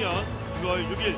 2025년 6월 6일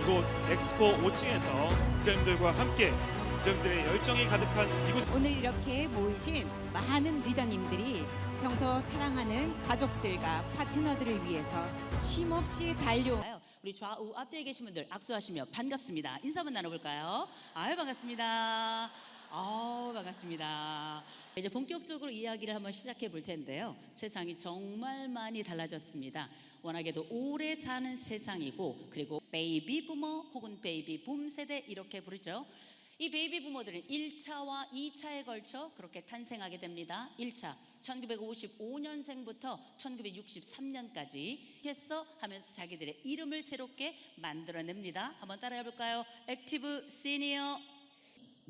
이곳 엑스포 5층에서 부장님들과 함께 부장님들의 열정이 가득한 이곳 오늘 이렇게 모이신 많은 리더님들이 평소 사랑하는 가족들과 파트너들을 위해서 쉼없이 달려온 우리 좌우 앞뒤에 계신 분들 악수하시며 반갑습니다. 인사 한번 나눠볼까요? 아유 반갑습니다. 반갑습니다. 이제 본격적으로 이야기를 한번 시작해 볼 텐데요. 세상이 정말 많이 달라졌습니다. 워낙에도 오래 사는 세상이고, 그리고 베이비 부머 혹은 베이비 붐 세대 이렇게 부르죠. 이 베이비 부머들은 1차와 2차에 걸쳐 그렇게 탄생하게 됩니다. 1차 1955년생부터 1963년까지 했어 하면서 자기들의 이름을 새롭게 만들어냅니다. 한번 따라해 볼까요? 액티브 시니어.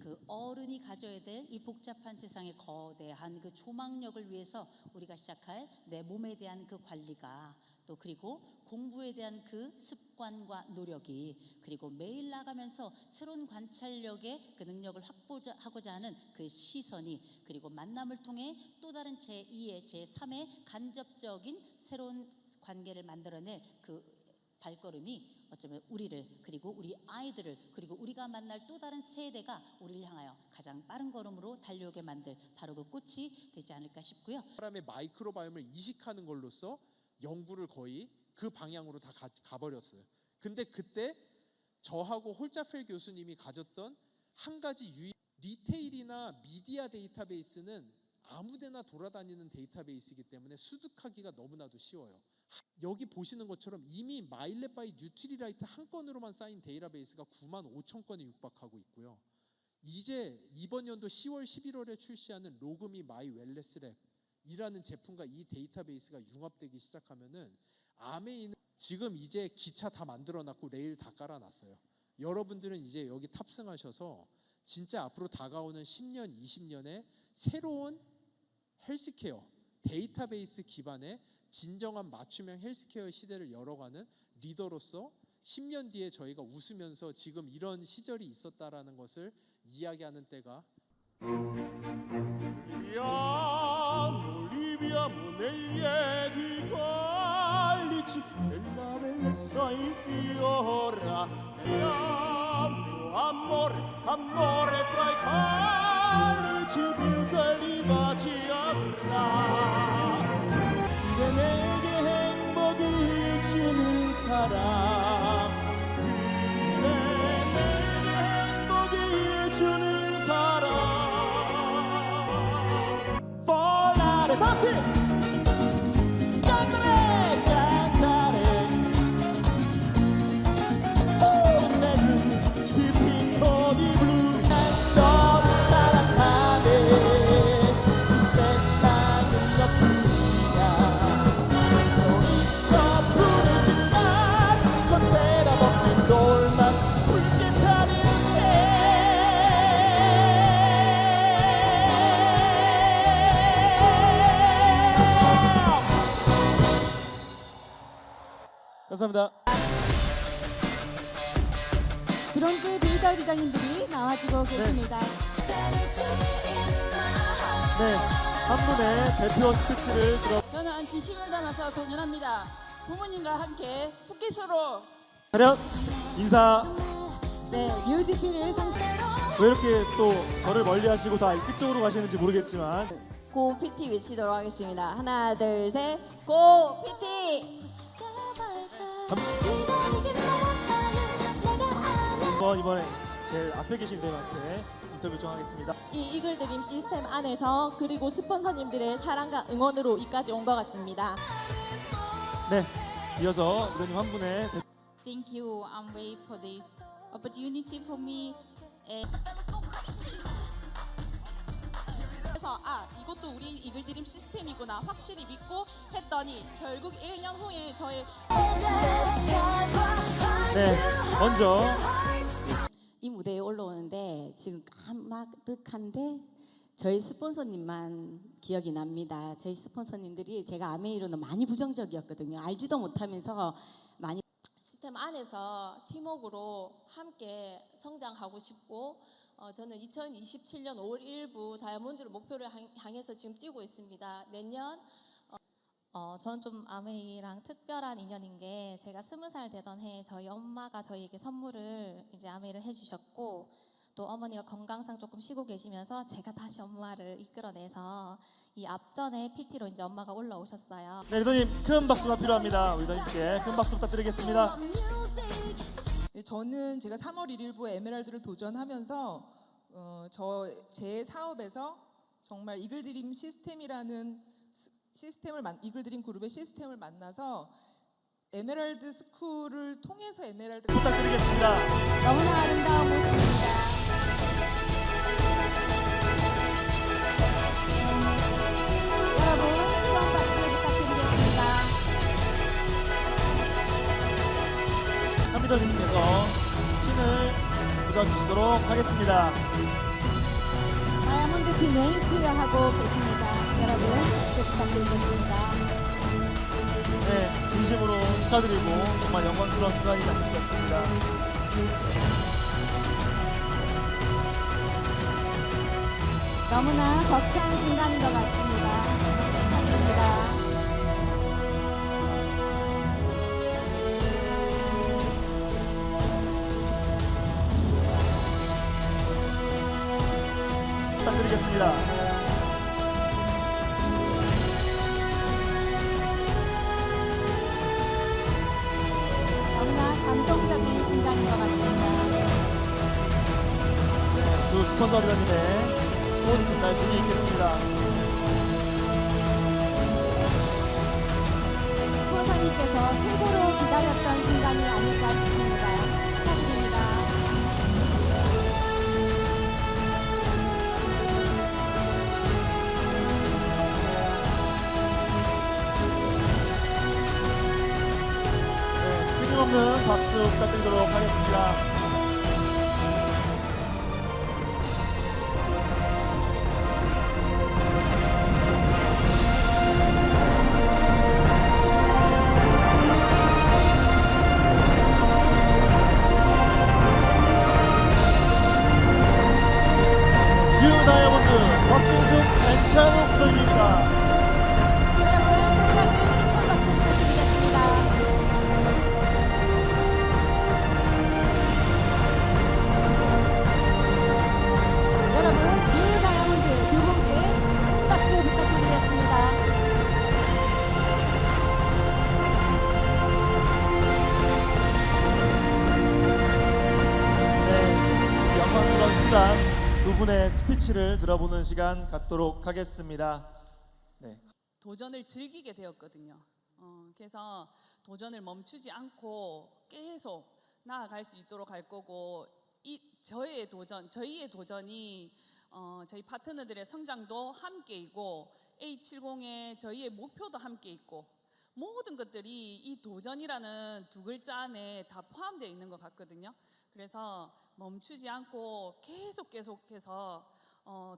그 어른이 가져야 될 이 복잡한 세상의 거대한 그 조망력을 위해서 우리가 시작할 내 몸에 대한 그 관리가, 또 그리고 공부에 대한 그 습관과 노력이, 그리고 매일 나가면서 새로운 관찰력의 그 능력을 확보하고자 하는 그 시선이, 그리고 만남을 통해 또 다른 제2의 제3의 간접적인 새로운 관계를 만들어낼 그 발걸음이 어쩌면 우리를, 그리고 우리 아이들을, 그리고 우리가 만날 또 다른 세대가 우리를 향하여 가장 빠른 걸음으로 달려오게 만들 바로 그 꽃이 되지 않을까 싶고요. 사람의 마이크로바이옴을 이식하는 걸로써 연구를 거의 그 방향으로 다 가버렸어요. 근데 그때 저하고 홀자펠 교수님이 가졌던 한 가지 리테일이나 미디어 데이터베이스는 아무데나 돌아다니는 데이터베이스이기 때문에 수득하기가 너무나도 쉬워요. 여기 보시는 것처럼 이미 마일렛 바이 뉴트리라이트 한 건으로만 쌓인 데이터베이스가 9만 5천 건에 육박하고 있고요. 이제 이번 연도 10월 11월에 출시하는 로그미 마이 웰네스 랩이라는 제품과 이 데이터베이스가 융합되기 시작하면은 암에 있는, 지금 이제 기차 다 만들어놨고 레일 다 깔아놨어요. 여러분들은 이제 여기 탑승하셔서 진짜 앞으로 다가오는 10년, 20년에 새로운 헬스케어 데이터베이스 기반의 진정한 맞춤형 헬스케어 시대를 열어가는 리더로서 10년 뒤에 저희가 웃으면서 지금 이런 시절이 있었다라는 것을 이야기하는 때가 Viviamo negli eti calici della bellezza infiora. Amore, amore tra i calici più belli baci avrà. 그대 내게 행복을 주는 사람, 그대 내게 행복을 주는 사람. Volare, 다시 cantare, cantare. 내 눈 짚인 톤이 blu. 너를 사랑하네. 이 세상은 너뿐이야. 소리쳐 부르신 날, 저 대답 없는 놀만 불빛하는 감사합니다. 브론즈 빌더 리더님들이 나와주고 계십니다. 네, 한 분의 대표 스피치를 들어. 저는 진심을 담아서 공연합니다. 부모님과 함께 풋기수로 차렷 인사. 네, 뮤직비디오를 상태로 왜 이렇게 또 저를 멀리하시고 다 이쪽으로 가시는지 모르겠지만 고 PT 외치도록 하겠습니다. 하나, 둘, 셋, 고 PT! 이번에 제일 앞에 계신 분한테 인터뷰 좀 하겠습니다. 이 이글드림 시스템 안에서, 그리고 스폰서님들의 사랑과 응원으로 이까지 온 것 같습니다. 네, 이어서 이거님 한 분의 Thank you. I'm waiting for this opportunity for me. 그래서 이것도 우리 이글드림 시스템이구나 확실히 믿고 했더니 결국 1년 후에 저의 네, 먼저 이 무대에 올라오는데 지금 까마득한데 저희 스폰서님만 기억이 납니다. 저희 스폰서님들이 제가 아메이로는 많이 부정적이었거든요. 알지도 못하면서 많이 시스템 안에서 팀워크로 함께 성장하고 싶고, 저는 2027년 5월 1일 다이아몬드를 목표를 향해서 지금 뛰고 있습니다. 내년 저는 좀 아메이랑 특별한 인연인 게 제가 20살 되던 해에 저희 엄마가 저희에게 선물을 이제 아메이를 해주셨고 또 어머니가 건강상 조금 쉬고 계시면서 제가 다시 엄마를 이끌어내서 이 앞전에 PT로 이제 엄마가 올라오셨어요. 네, 리더님 큰 박수가 필요합니다. 우리 리더님께 큰 박수 부탁드리겠습니다. 네, 저는 제가 3월 1일부에 에메랄드를 도전하면서 제 사업에서 정말 이글드림 시스템이라는 이글드림 그룹의 시스템을 만나서 에메랄드 스쿨을 통해서 에메랄드 부탁드리겠습니다. 너무나 아름다운 모습입니다. 여러분, 큰 박수 부탁드리겠습니다. 한미더님께서 핀을 묻어주시도록 하겠습니다. 다이아몬드 핀을 수여하고 계십니다. 여러분, 박수 부탁드리겠습니다. 네, 진심으로 축하드리고 정말 영광스러운 순간이 아닐 수 없습니다. 너무나 벅찬 순간인 것 같습니다. 축하드립니다. 부탁드리겠습니다. 너무나 감동적인 순간인 것 같습니다. 두 스폰서 리더님의 꽃 전달식이 있겠습니다. 스폰서님께서 최고로 기다렸던 순간이 아닐까 싶습니다. 축하드립니다. 네, 끊임없는 박수 부탁드리도록 하겠습니다. 뉴 다이아몬드 박진숙 앤차노 부장님입니다. 여러분, 끝까지 힘찬 박수 부탁드리겠습니다. 여러분, 뉴 다이아몬드 두 분께 큰 박수 부탁드리겠습니다. 네, 영광스러운 순간 두 분의 스피치를 들어보는 시간 갖도록 하겠습니다. 네. 도전을 즐기게 되었거든요. 그래서 도전을 멈추지 않고 계속 나아갈 수 있도록 할 거고 저희의 도전이 저희 파트너들의 성장도 함께이고 A70의 저희의 목표도 함께 있고 모든 것들이 이 도전이라는 두 글자 안에 다 포함되어 있는 것 같거든요. 그래서 멈추지 않고 계속해서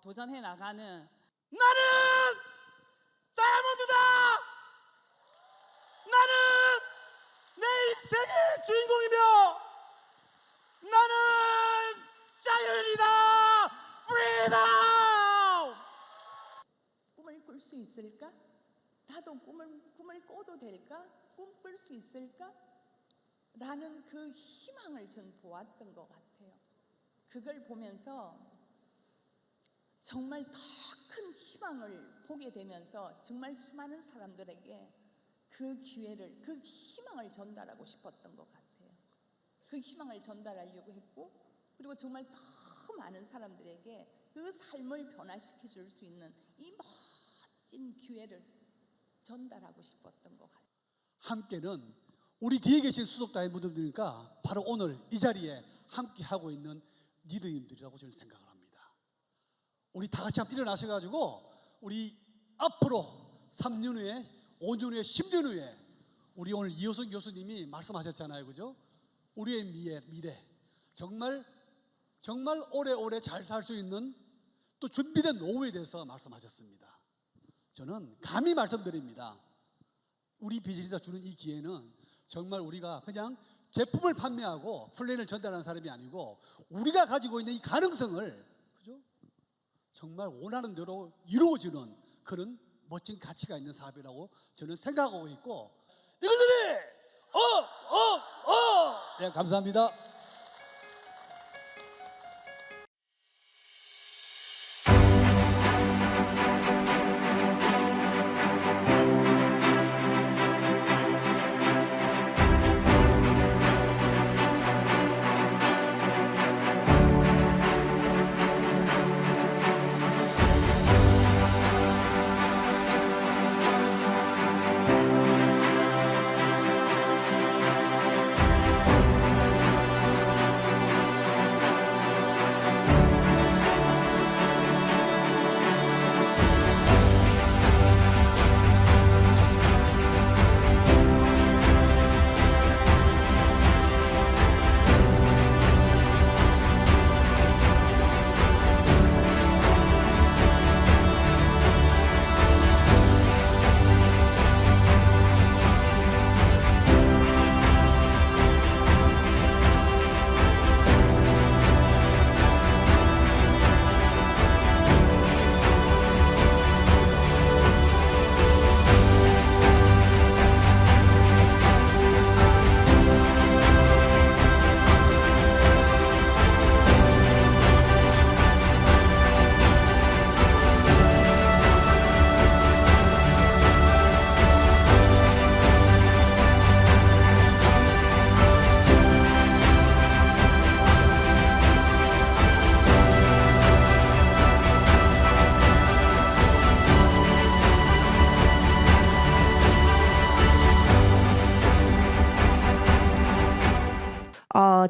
도전해 나가는 나는 다이아몬드다! 나는 내 인생의 주인공이며 나는 자연이다! 프리덤! 꿈을 꿀 수 있을까? 나도 꿈을 꿔도 될까? 꿈 꿀 수 있을까? 라는 그 희망을 전 보았던 것 같아요. 그걸 보면서 정말 더 큰 희망을 보게 되면서 정말 수많은 사람들에게 그 기회를, 그 희망을 전달하고 싶었던 것 같아요. 그 희망을 전달하려고 했고, 그리고 정말 더 많은 사람들에게 그 삶을 변화시켜 줄 수 있는 이 멋진 기회를 전달하고 싶었던 것 같아요. 함께는 우리 뒤에 계신 수석 다이아몬드들이니까 바로 오늘 이 자리에 함께 하고 있는 리더님들이라고 저는 생각을 합니다. 우리 다 같이 한번 일어나셔가지고 우리 앞으로 3년 후에 5년 후에 10년 후에 우리 오늘 이호선 교수님이 말씀하셨잖아요, 그죠? 우리의 미래 정말 오래오래 잘 살 수 있는 또 준비된 노후에 대해서 말씀하셨습니다. 저는 감히 말씀드립니다. 우리 비즈니스가 주는 이 기회는 정말 우리가 그냥 제품을 판매하고 플랜을 전달하는 사람이 아니고 우리가 가지고 있는 이 가능성을, 그죠? 정말 원하는 대로 이루어지는 그런 멋진 가치가 있는 사업이라고 저는 생각하고 있고 이글들이 네, 감사합니다.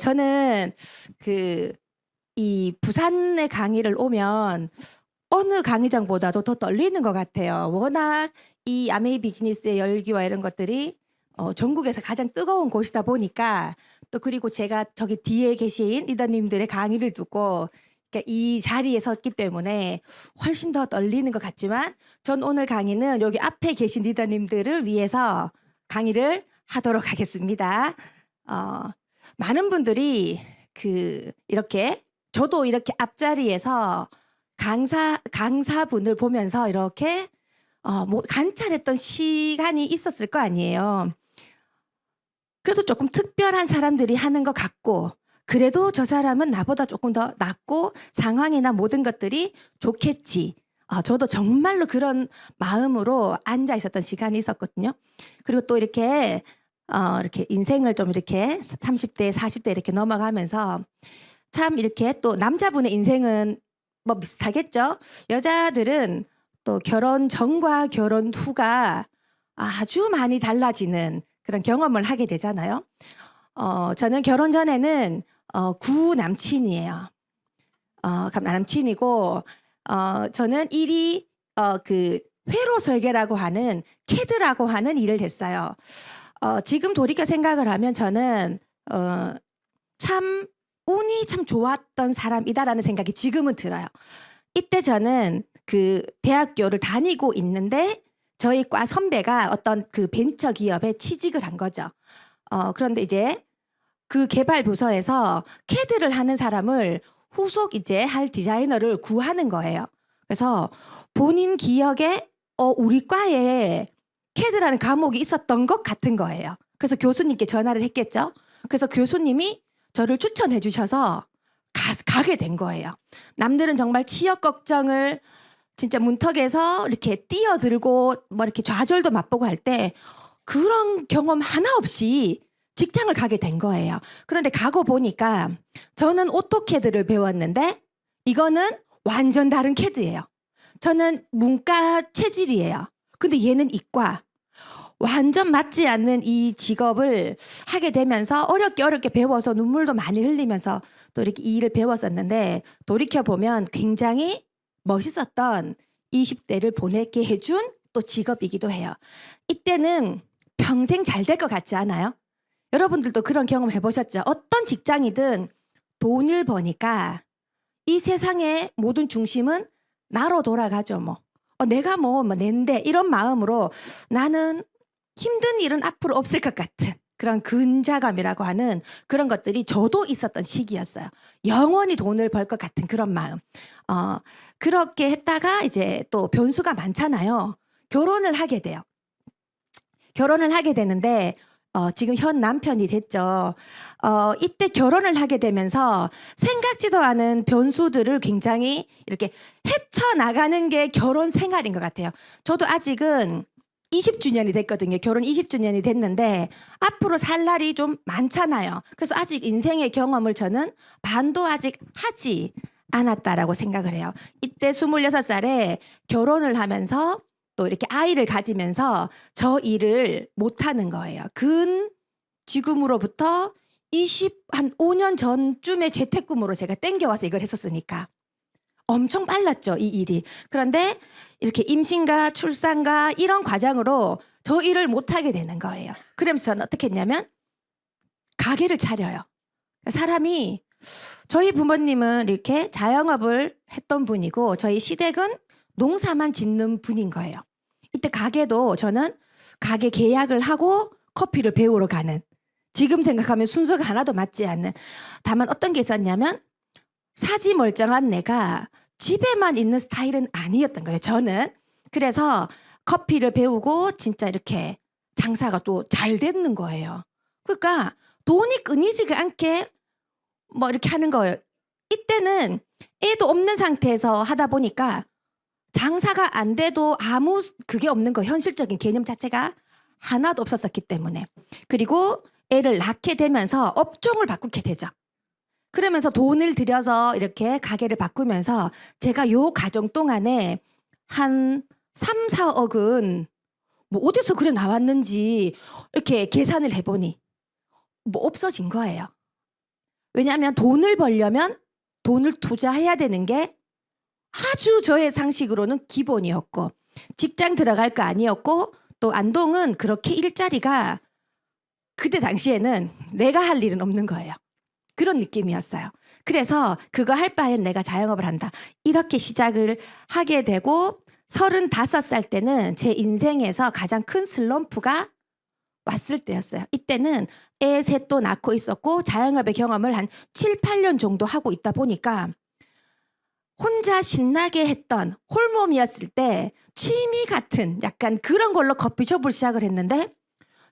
저는 이 부산의 강의를 오면 어느 강의장보다도 더 떨리는 것 같아요. 워낙 이 아메이 비즈니스의 열기와 이런 것들이 전국에서 가장 뜨거운 곳이다 보니까 또 그리고 제가 저기 뒤에 계신 리더님들의 강의를 듣고 그러니까 이 자리에 섰기 때문에 훨씬 더 떨리는 것 같지만 전 오늘 강의는 여기 앞에 계신 리더님들을 위해서 강의를 하도록 하겠습니다. 많은 분들이 이렇게 저도 이렇게 앞자리에서 강사분을 보면서 이렇게 관찰했던 시간이 있었을 거 아니에요. 그래도 조금 특별한 사람들이 하는 것 같고 그래도 저 사람은 나보다 조금 더 낫고 상황이나 모든 것들이 좋겠지. 저도 정말로 그런 마음으로 앉아 있었던 시간이 있었거든요. 그리고 또 이렇게 인생을 좀 이렇게 30대, 40대 이렇게 넘어가면서 참 이렇게 또 남자분의 인생은 뭐 비슷하겠죠. 여자들은 또 결혼 전과 결혼 후가 아주 많이 달라지는 그런 경험을 하게 되잖아요. 저는 결혼 전에는 구남친이에요. 남친이고 저는 일이 회로 설계라고 하는 캐드라고 하는 일을 했어요. 지금 돌이켜 생각을 하면 저는 참 운이 참 좋았던 사람이다라는 생각이 지금은 들어요. 이때 저는 대학교를 다니고 있는데 저희 과 선배가 어떤 벤처 기업에 취직을 한 거죠. 그런데 이제 그 개발 부서에서 캐드를 하는 사람을 후속 이제 할 디자이너를 구하는 거예요. 그래서 본인 기억에 우리 과에 캐드라는 과목이 있었던 것 같은 거예요. 그래서 교수님께 전화를 했겠죠. 그래서 교수님이 저를 추천해 주셔서 가게 된 거예요. 남들은 정말 취업 걱정을 진짜 문턱에서 이렇게 뛰어들고 뭐 이렇게 좌절도 맛보고 할 때 그런 경험 하나 없이 직장을 가게 된 거예요. 그런데 가고 보니까 저는 오토캐드를 배웠는데 이거는 완전 다른 캐드예요. 저는 문과 체질이에요. 근데 얘는 이과. 완전 맞지 않는 이 직업을 하게 되면서 어렵게 배워서 눈물도 많이 흘리면서 또 이렇게 이 일을 배웠었는데 돌이켜보면 굉장히 멋있었던 20대를 보내게 해준 또 직업이기도 해요. 이때는 평생 잘 될 것 같지 않아요? 여러분들도 그런 경험 해보셨죠? 어떤 직장이든 돈을 버니까 이 세상의 모든 중심은 나로 돌아가죠. 내가 낸데 이런 마음으로 나는 힘든 일은 앞으로 없을 것 같은 그런 근자감이라고 하는 그런 것들이 저도 있었던 시기였어요. 영원히 돈을 벌 것 같은 그런 마음. 그렇게 했다가 이제 또 변수가 많잖아요. 결혼을 하게 돼요. 결혼을 하게 되는데 지금 현 남편이 됐죠. 이때 결혼을 하게 되면서 생각지도 않은 변수들을 굉장히 이렇게 헤쳐나가는 게 결혼 생활인 것 같아요. 저도 아직은 20주년이 됐거든요. 결혼 20주년이 됐는데 앞으로 살 날이 좀 많잖아요. 그래서 아직 인생의 경험을 저는 반도 아직 하지 않았다라고 생각을 해요. 이때 26살에 결혼을 하면서 또 이렇게 아이를 가지면서 저 일을 못하는 거예요. 지금으로부터 한 5년 전쯤에 재택근무로 제가 땡겨와서 이걸 했었으니까 엄청 빨랐죠, 이 일이. 그런데 이렇게 임신과 출산과 이런 과정으로 저 일을 못하게 되는 거예요. 그러면서 저는 어떻게 했냐면 가게를 차려요. 사람이 저희 부모님은 이렇게 자영업을 했던 분이고 저희 시댁은 농사만 짓는 분인 거예요. 이때 가게도 저는 가게 계약을 하고 커피를 배우러 가는, 지금 생각하면 순서가 하나도 맞지 않는, 다만 어떤 게 있었냐면 사지 멀쩡한 내가 집에만 있는 스타일은 아니었던 거예요, 저는. 그래서 커피를 배우고 진짜 이렇게 장사가 또 잘 됐는 거예요. 그러니까 돈이 끊이지가 않게 뭐 이렇게 하는 거예요. 이때는 애도 없는 상태에서 하다 보니까 장사가 안 돼도 아무 그게 없는 거, 현실적인 개념 자체가 하나도 없었었기 때문에. 그리고 애를 낳게 되면서 업종을 바꾸게 되죠. 그러면서 돈을 들여서 이렇게 가게를 바꾸면서 제가 요 과정 동안에 한 3, 4억은 뭐 어디서 그래 나왔는지 이렇게 계산을 해보니 뭐 없어진 거예요. 왜냐하면 돈을 벌려면 돈을 투자해야 되는 게 아주 저의 상식으로는 기본이었고, 직장 들어갈 거 아니었고, 또 안동은 그렇게 일자리가 그때 당시에는 내가 할 일은 없는 거예요. 그런 느낌이었어요. 그래서 그거 할 바엔 내가 자영업을 한다. 이렇게 시작을 하게 되고 35살 때는 제 인생에서 가장 큰 슬럼프가 왔을 때였어요. 이때는 애 셋도 낳고 있었고 자영업의 경험을 한 7, 8년 정도 하고 있다 보니까 혼자 신나게 했던 홀몸이었을 때 취미 같은 약간 그런 걸로 커피숍을 시작을 했는데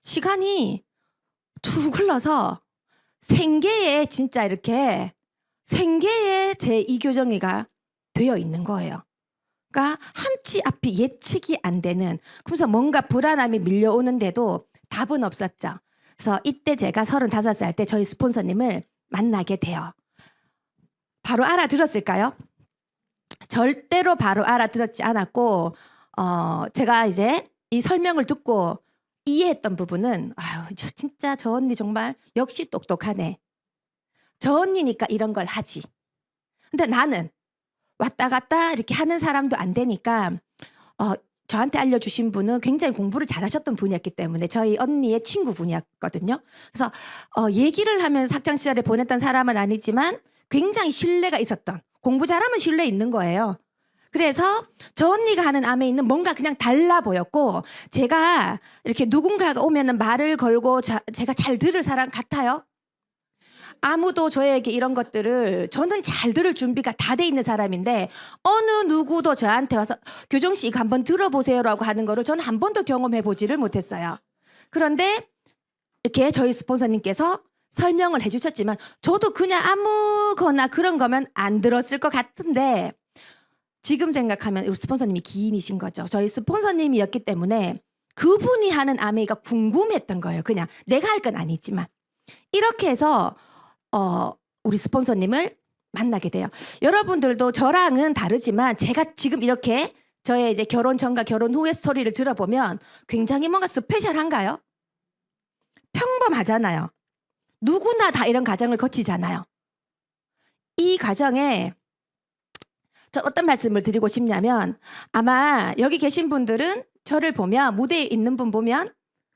시간이 툭 흘러서 생계에 진짜 이렇게 생계에 제 이교정리가 되어 있는 거예요. 그러니까 한치 앞이 예측이 안 되는, 그래서 뭔가 불안함이 밀려오는데도 답은 없었죠. 그래서 이때 제가 35살 때 저희 스폰서님을 만나게 돼요. 바로 알아들었을까요? 절대로 바로 알아들었지 않았고 제가 이제 이 설명을 듣고 이해했던 부분은 진짜 저 언니 정말 역시 똑똑하네. 저 언니니까 이런 걸 하지. 근데 나는 왔다 갔다 이렇게 하는 사람도 안 되니까 저한테 알려주신 분은 굉장히 공부를 잘하셨던 분이었기 때문에 저희 언니의 친구분이었거든요. 그래서 얘기를 하면서 학창시절에 보냈던 사람은 아니지만 굉장히 신뢰가 있었던, 공부 잘하면 신뢰 있는 거예요. 그래서 저 언니가 하는 암에 있는 뭔가 그냥 달라 보였고, 제가 이렇게 누군가가 오면은 말을 걸고 제가 잘 들을 사람 같아요. 아무도 저에게 이런 것들을, 저는 잘 들을 준비가 다 돼 있는 사람인데 어느 누구도 저한테 와서 교정 씨 이거 한번 들어보세요라고 하는 거를 저는 한 번도 경험해 보지를 못했어요. 그런데 이렇게 저희 스폰서님께서 설명을 해주셨지만 저도 그냥 아무거나 그런 거면 안 들었을 것 같은데 지금 생각하면 우리 스폰서님이 기인이신 거죠. 저희 스폰서님이었기 때문에 그분이 하는 아메이가 궁금했던 거예요. 그냥 내가 할 건 아니지만. 이렇게 해서 우리 스폰서님을 만나게 돼요. 여러분들도 저랑은 다르지만 제가 지금 이렇게 저의 이제 결혼 전과 결혼 후의 스토리를 들어보면 굉장히 뭔가 스페셜한가요? 평범하잖아요. 누구나 다 이런 과정을 거치잖아요. 이 과정에 저 어떤 말씀을 드리고 싶냐면, 아마 여기 계신 분들은 저를 보면, 무대에 있는 분 보면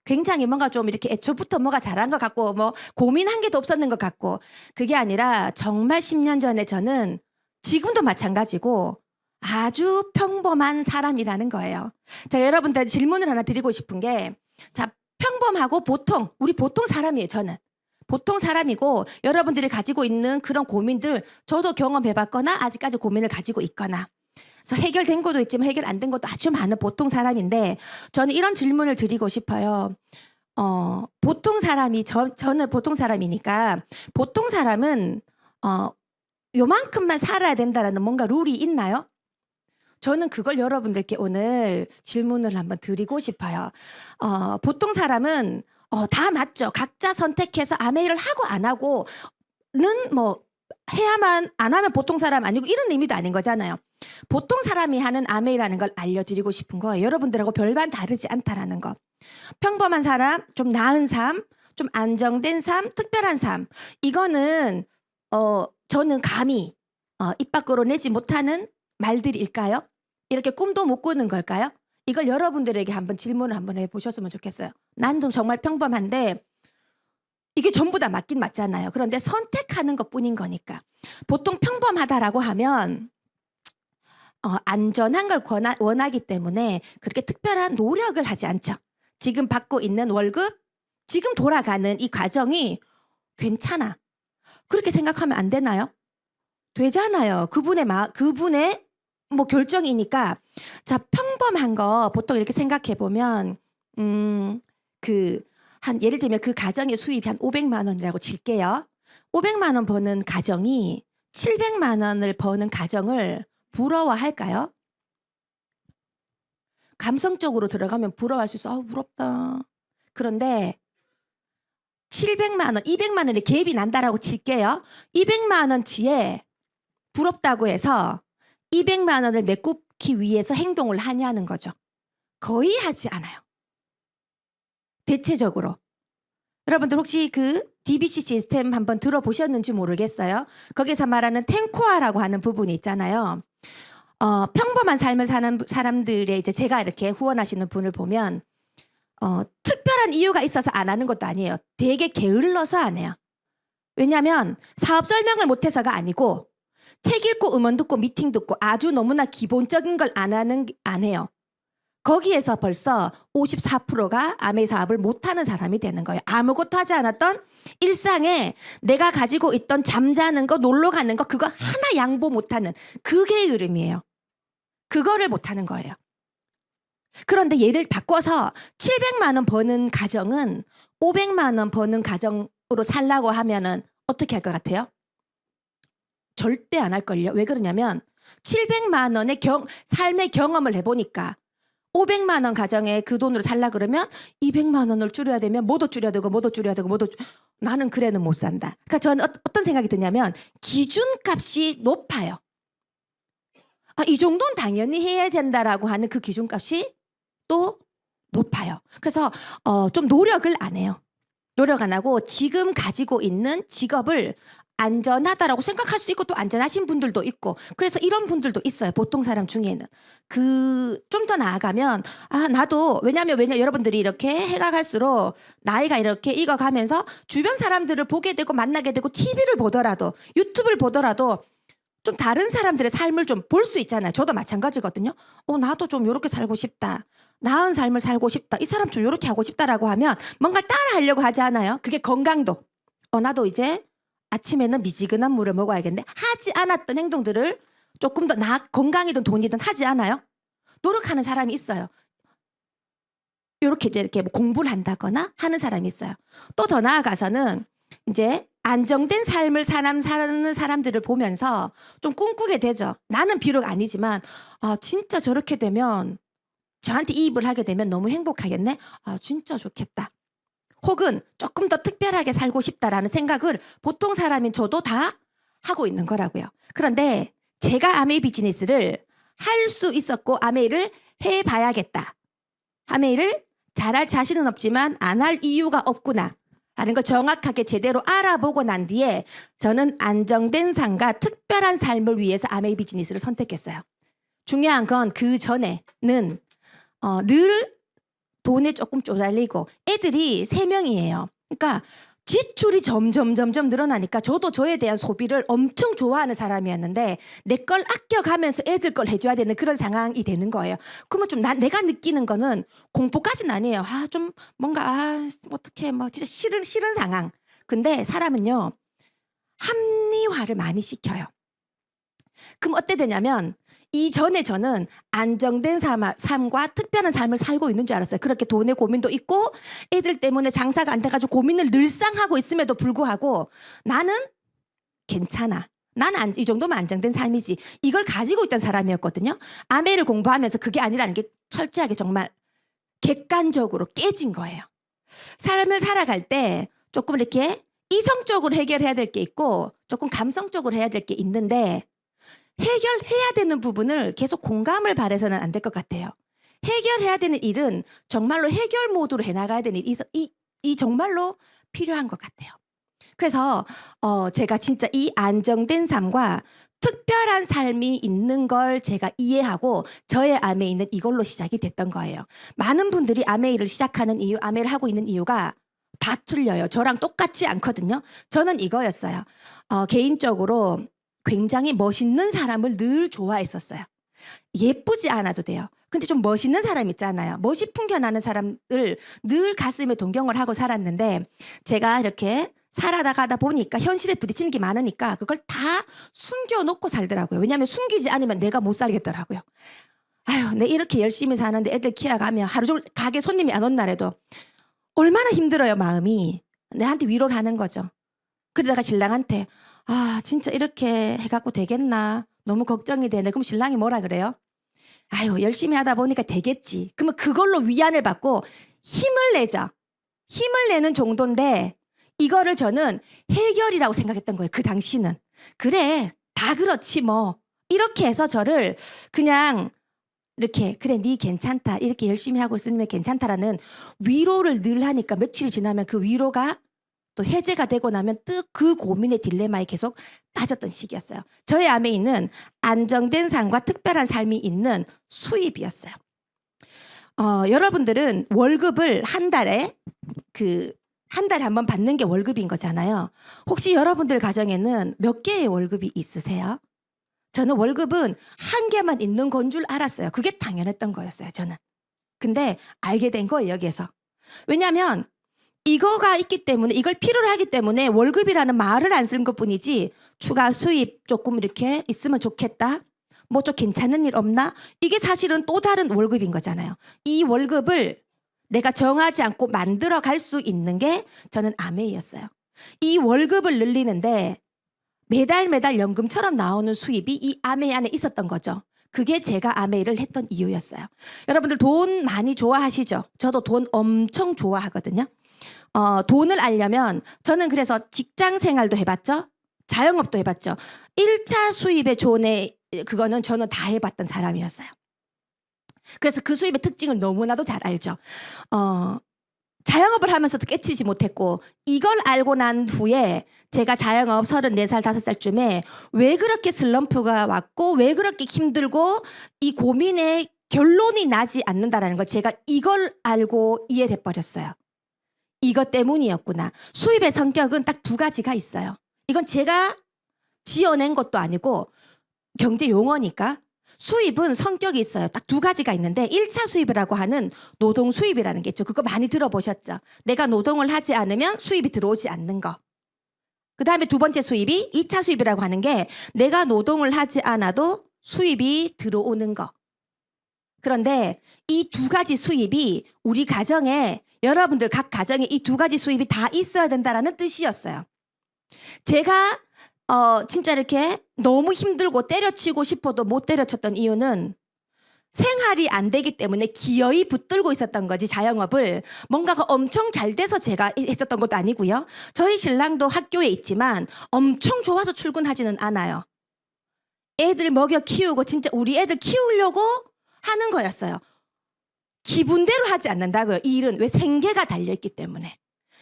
굉장히 뭔가 좀 이렇게 애초부터 뭐가 잘한 것 같고 뭐 고민한 게 더 없었는 것 같고, 그게 아니라 정말 10년 전에 저는 지금도 마찬가지고 아주 평범한 사람이라는 거예요. 제가 여러분들한테 질문을 하나 드리고 싶은 게, 자, 평범하고 보통, 우리 보통 사람이에요. 저는 보통 사람이고 여러분들이 가지고 있는 그런 고민들 저도 경험해봤거나 아직까지 고민을 가지고 있거나, 그래서 해결된 것도 있지만 해결 안 된 것도 아주 많은 보통 사람인데 저는 이런 질문을 드리고 싶어요. 보통 사람이 저는 보통 사람이니까 보통 사람은 요만큼만 살아야 된다라는 뭔가 룰이 있나요? 저는 그걸 여러분들께 오늘 질문을 한번 드리고 싶어요. 보통 사람은 다 맞죠. 각자 선택해서 아메이를 하고 안 하고는 뭐 해야만 안 하면 보통 사람 아니고 이런 의미도 아닌 거잖아요. 보통 사람이 하는 아메이라는 걸 알려드리고 싶은 거예요. 여러분들하고 별반 다르지 않다라는 거. 평범한 사람, 좀 나은 삶, 좀 안정된 삶, 특별한 삶. 이거는 저는 감히 입 밖으로 내지 못하는 말들일까요? 이렇게 꿈도 못 꾸는 걸까요? 이걸 여러분들에게 한번 질문을 한번 해보셨으면 좋겠어요. 난 좀 정말 평범한데 이게 전부 다 맞긴 맞잖아요. 그런데 선택하는 것뿐인 거니까. 보통 평범하다라고 하면 안전한 걸 원하기 때문에 그렇게 특별한 노력을 하지 않죠. 지금 받고 있는 월급, 지금 돌아가는 이 과정이 괜찮아. 그렇게 생각하면 안 되나요? 되잖아요. 그분의 뭐 결정이니까. 자, 평범한 거 보통 이렇게 생각해 보면 예를 들면 그 가정의 수입이 한 500만 원이라고 칠게요. 500만 원 버는 가정이 700만 원을 버는 가정을 부러워할까요? 감성적으로 들어가면 부러워할 수 있어. 부럽다. 그런데 700만 원, 200만 원의 갭이 난다라고 칠게요. 200만 원치에 부럽다고 해서 200만 원을 메꾸기 위해서 행동을 하냐는 거죠. 거의 하지 않아요. 대체적으로. 여러분들 혹시 그 DBC 시스템 한번 들어보셨는지 모르겠어요. 거기서 말하는 탱코아라고 하는 부분이 있잖아요. 평범한 삶을 사는 사람들의 이제 제가 이렇게 후원하시는 분을 보면 특별한 이유가 있어서 안 하는 것도 아니에요. 되게 게을러서 안 해요. 왜냐하면 사업 설명을 못해서가 아니고 책 읽고 음원 듣고 미팅 듣고 아주 너무나 기본적인 걸 안 해요. 거기에서 벌써 54%가 아메이 사업을 못하는 사람이 되는 거예요. 아무것도 하지 않았던 일상에 내가 가지고 있던 잠자는 거, 놀러 가는 거 그거 하나 양보 못하는 그게 흐름이에요. 그거를 못하는 거예요. 그런데 얘를 바꿔서 700만 원 버는 가정은 500만 원 버는 가정으로 살라고 하면은 어떻게 할 것 같아요? 절대 안 할걸요. 왜 그러냐면 700만 원의 삶의 경험을 해보니까 500만 원 가정에 그 돈으로 살라 그러면 200만 원을 줄여야 되면 뭐도 줄여야 되고 나는 그래는 못 산다. 그러니까 저는 어떤 생각이 드냐면 기준값이 높아요. 이 정도는 당연히 해야 된다라고 하는 그 기준값이 또 높아요. 그래서 좀 노력을 안 해요. 노력 안 하고 지금 가지고 있는 직업을 안전하다라고 생각할 수 있고 또 안전하신 분들도 있고 그래서 이런 분들도 있어요. 보통 사람 중에는. 좀 더 나아가면 나도 왜냐면 여러분들이 이렇게 해가 갈수록 나이가 이렇게 익어가면서 주변 사람들을 보게 되고 만나게 되고 TV를 보더라도 유튜브를 보더라도 좀 다른 사람들의 삶을 좀 볼 수 있잖아요. 저도 마찬가지거든요. 나도 좀 이렇게 살고 싶다. 나은 삶을 살고 싶다. 이 사람 좀 이렇게 하고 싶다라고 하면 뭔가 따라 하려고 하지 않아요. 그게 건강도. 나도 이제 아침에는 미지근한 물을 먹어야겠네. 하지 않았던 행동들을 조금 더 건강이든 돈이든 하지 않아요. 노력하는 사람이 있어요. 이렇게 뭐 공부를 한다거나 하는 사람이 있어요. 또 더 나아가서는 이제 안정된 삶을 사는 사람들을 보면서 좀 꿈꾸게 되죠. 나는 비록 아니지만 진짜 저렇게 되면 저한테 이입을 하게 되면 너무 행복하겠네. 진짜 좋겠다. 혹은 조금 더 특별하게 살고 싶다라는 생각을 보통 사람인 저도 다 하고 있는 거라고요. 그런데 제가 아메이 비즈니스를 할 수 있었고 아메이를 해봐야겠다. 아메이를 잘할 자신은 없지만 안 할 이유가 없구나 라는 걸 정확하게 제대로 알아보고 난 뒤에 저는 안정된 삶과 특별한 삶을 위해서 아메이 비즈니스를 선택했어요. 중요한 건 그 전에는 늘 돈에 조금 쪼달리고 애들이 3명이에요. 그러니까 지출이 점점 늘어나니까 저도 저에 대한 소비를 엄청 좋아하는 사람이었는데 내 걸 아껴가면서 애들 걸 해줘야 되는 그런 상황이 되는 거예요. 그러면 좀 내가 느끼는 거는 공포까지는 아니에요. 좀 뭔가 어떻게 뭐 진짜 싫은 상황. 근데 사람은요 합리화를 많이 시켜요. 그럼 어때 되냐면 이전에 저는 안정된 삶과 특별한 삶을 살고 있는 줄 알았어요. 그렇게 돈의 고민도 있고 애들 때문에 장사가 안 돼가지고 고민을 늘상 하고 있음에도 불구하고 나는 괜찮아. 나는 이 정도면 안정된 삶이지. 이걸 가지고 있던 사람이었거든요. 아메를 공부하면서 그게 아니라는 게 철저하게 정말 객관적으로 깨진 거예요. 삶을 살아갈 때 조금 이렇게 이성적으로 해결해야 될 게 있고 조금 감성적으로 해야 될 게 있는데 해결해야 되는 부분을 계속 공감을 바라서는 안 될 것 같아요. 해결해야 되는 일은 정말로 해결 모드로 해나가야 되는 이 정말로 필요한 것 같아요. 그래서 제가 진짜 이 안정된 삶과 특별한 삶이 있는 걸 제가 이해하고 저의 아메 있는 이걸로 시작이 됐던 거예요. 많은 분들이 아메이를 시작하는 이유, 아메를 하고 있는 이유가 다 틀려요. 저랑 똑같지 않거든요. 저는 이거였어요. 개인적으로 굉장히 멋있는 사람을 늘 좋아했었어요. 예쁘지 않아도 돼요. 근데 좀 멋있는 사람 있잖아요. 멋이 풍겨나는 사람을 늘 가슴에 동경을 하고 살았는데 제가 이렇게 살아가다 보니까 현실에 부딪히는 게 많으니까 그걸 다 숨겨놓고 살더라고요. 왜냐하면 숨기지 않으면 내가 못 살겠더라고요. 아유, 내 이렇게 열심히 사는데 애들 키워가면 하루 종일 가게 손님이 안 온 날에도 얼마나 힘들어요, 마음이. 내한테 위로를 하는 거죠. 그러다가 신랑한테 아, 진짜 이렇게 해갖고 되겠나? 너무 걱정이 되네. 그럼 신랑이 뭐라 그래요? 아유, 열심히 하다 보니까 되겠지. 그러면 그걸로 위안을 받고 힘을 내죠. 힘을 내는 정도인데 이거를 저는 해결이라고 생각했던 거예요. 그 당시는. 그래, 다 그렇지 뭐. 이렇게 해서 저를 그냥 이렇게 그래, 네 괜찮다. 이렇게 열심히 하고 있으면 괜찮다라는 위로를 늘 하니까 며칠이 지나면 그 위로가 또 해제가 되고 나면 그 고민의 딜레마에 계속 빠졌던 시기였어요. 저의 아메이는 안정된 삶과 특별한 삶이 있는 수입이었어요. 여러분들은 월급을 한 달에 한 달에 한 번 받는 게 월급인 거잖아요. 혹시 여러분들 가정에는 몇 개의 월급이 있으세요? 저는 월급은 한 개만 있는 건 줄 알았어요. 그게 당연했던 거였어요, 저는. 근데 알게 된 거예요, 여기에서. 왜냐하면 이거가 있기 때문에 이걸 필요로 하기 때문에 월급이라는 말을 안 쓰는 것뿐이지 추가 수입 조금 이렇게 있으면 좋겠다. 뭐 좀 괜찮은 일 없나? 이게 사실은 또 다른 월급인 거잖아요. 이 월급을 내가 정하지 않고 만들어 갈 수 있는 게 저는 아메이였어요. 이 월급을 늘리는데 매달 연금처럼 나오는 수입이 이 아메이 안에 있었던 거죠. 그게 제가 아메이를 했던 이유였어요. 여러분들 돈 많이 좋아하시죠? 저도 돈 엄청 좋아하거든요. 돈을 알려면 저는 그래서 직장 생활도 해봤죠. 자영업도 해봤죠. 1차 수입의 존에 그거는 저는 다 해봤던 사람이었어요. 그래서 그 수입의 특징을 너무나도 잘 알죠. 자영업을 하면서도 깨치지 못했고 이걸 알고 난 후에 제가 자영업 34살, 5살쯤에 왜 그렇게 슬럼프가 왔고 왜 그렇게 힘들고 이 고민의 결론이 나지 않는다라는 걸 제가 이걸 알고 이해를 해버렸어요. 이것 때문이었구나. 수입의 성격은 딱 두 가지가 있어요. 이건 제가 지어낸 것도 아니고 경제 용어니까 수입은 성격이 있어요. 딱 두 가지가 있는데 1차 수입이라고 하는 노동 수입이라는 게 있죠. 그거 많이 들어보셨죠? 내가 노동을 하지 않으면 수입이 들어오지 않는 거. 그다음에 두 번째 수입이 2차 수입이라고 하는 게 내가 노동을 하지 않아도 수입이 들어오는 거. 그런데 이 두 가지 수입이 우리 가정에 여러분들 각 가정에 이 두 가지 수입이 다 있어야 된다라는 뜻이었어요. 제가 진짜 이렇게 너무 힘들고 때려치고 싶어도 못 때려쳤던 이유는 생활이 안 되기 때문에 기어이 붙들고 있었던 거지. 자영업을 뭔가가 엄청 잘 돼서 제가 했었던 것도 아니고요. 저희 신랑도 학교에 있지만 엄청 좋아서 출근하지는 않아요. 애들 먹여 키우고 진짜 우리 애들 키우려고 하는 거였어요. 기분대로 하지 않는다고요. 이 일은 왜 생계가 달려있기 때문에.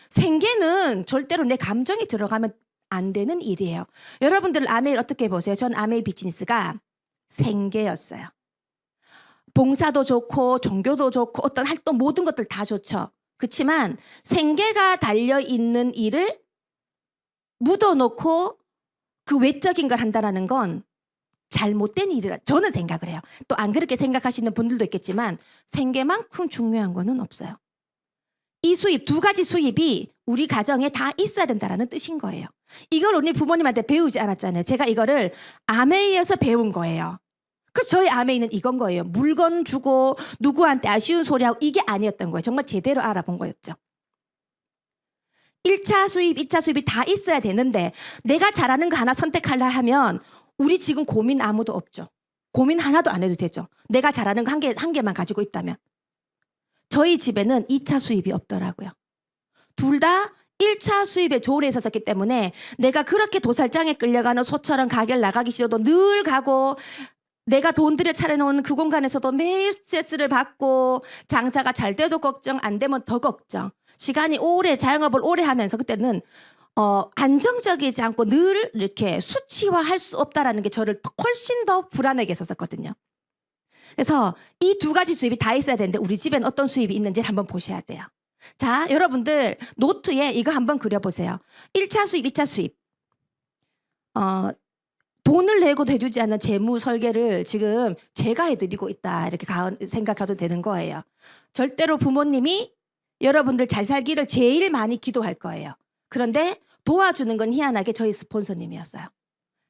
생계는 절대로 내 감정이 들어가면 안 되는 일이에요. 여러분들 아메이 어떻게 보세요? 전 아메이 비즈니스가 생계였어요. 봉사도 좋고 종교도 좋고 어떤 활동 모든 것들 다 좋죠. 그렇지만 생계가 달려있는 일을 묻어놓고 그 외적인 걸 한다는 건 잘못된 일이라 저는 생각을 해요. 또 안 그렇게 생각하시는 분들도 있겠지만 생계만큼 중요한 거는 없어요. 이 수입, 두 가지 수입이 우리 가정에 다 있어야 된다는 뜻인 거예요. 이걸 우리 부모님한테 배우지 않았잖아요. 제가 이거를 아메이에서 배운 거예요. 그래서 저희 아메이는 이건 거예요. 물건 주고 누구한테 아쉬운 소리하고 이게 아니었던 거예요. 정말 제대로 알아본 거였죠. 1차 수입, 2차 수입이 다 있어야 되는데 내가 잘하는 거 하나 선택하려 하면 우리 지금 고민 아무도 없죠. 고민 하나도 안 해도 되죠. 내가 잘하는 거 한 개만 가지고 있다면. 저희 집에는 2차 수입이 없더라고요. 둘 다 1차 수입에 조울에 있었기 때문에 내가 그렇게 도살장에 끌려가는 소처럼 가게를 나가기 싫어도 늘 가고 내가 돈 들여 차려놓은 그 공간에서도 매일 스트레스를 받고 장사가 잘 돼도 걱정 안 되면 더 걱정. 시간이 오래 자영업을 오래 하면서 그때는 안정적이지 않고 늘 이렇게 수치화할 수 없다라는 게 저를 훨씬 더 불안하게 했었거든요. 그래서 이 두 가지 수입이 다 있어야 되는데 우리 집엔 어떤 수입이 있는지 한번 보셔야 돼요. 자, 여러분들 노트에 이거 한번 그려보세요. 1차 수입, 2차 수입. 돈을 내고도 해주지 않는 재무 설계를 지금 제가 해드리고 있다 이렇게 생각해도 되는 거예요. 절대로 부모님이 여러분들 잘 살기를 제일 많이 기도할 거예요. 그런데 도와주는 건 희한하게 저희 스폰서님이었어요.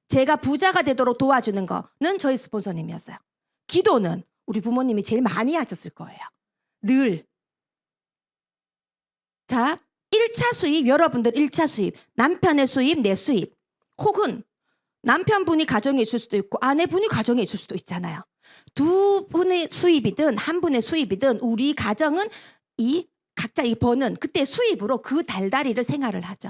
제가 부자가 되도록 도와주는 거는 저희 스폰서님이었어요. 기도는 우리 부모님이 제일 많이 하셨을 거예요. 늘. 자, 1차 수입, 여러분들 1차 수입, 남편의 수입, 내 수입, 혹은 남편분이 가정에 있을 수도 있고 아내분이 가정에 있을 수도 있잖아요. 두 분의 수입이든 한 분의 수입이든 우리 가정은 각자 이 버는 그때 수입으로 그 달달이를 생활을 하죠.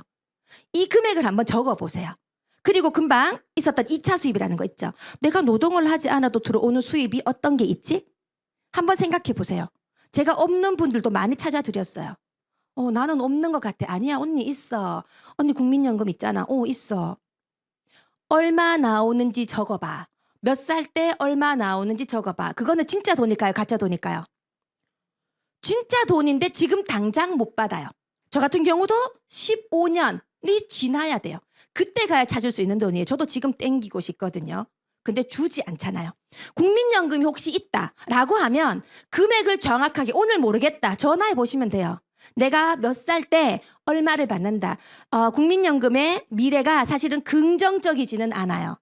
이 금액을 한번 적어보세요. 그리고 금방 있었던 2차 수입이라는 거 있죠. 내가 노동을 하지 않아도 들어오는 수입이 어떤 게 있지? 한번 생각해 보세요. 제가 없는 분들도 많이 찾아드렸어요. 나는 없는 것 같아. 아니야, 언니 있어. 언니 국민연금 있잖아. 있어. 얼마 나오는지 적어봐. 몇 살 때 얼마 나오는지 적어봐. 그거는 진짜 돈일까요? 가짜 돈일까요? 진짜 돈인데 지금 당장 못 받아요. 저 같은 경우도 15년이 지나야 돼요. 그때 가야 찾을 수 있는 돈이에요. 저도 지금 땡기고 싶거든요. 근데 주지 않잖아요. 국민연금이 혹시 있다라고 하면 금액을 정확하게 오늘 모르겠다. 전화해 보시면 돼요. 내가 몇 살 때 얼마를 받는다. 국민연금의 미래가 사실은 긍정적이지는 않아요.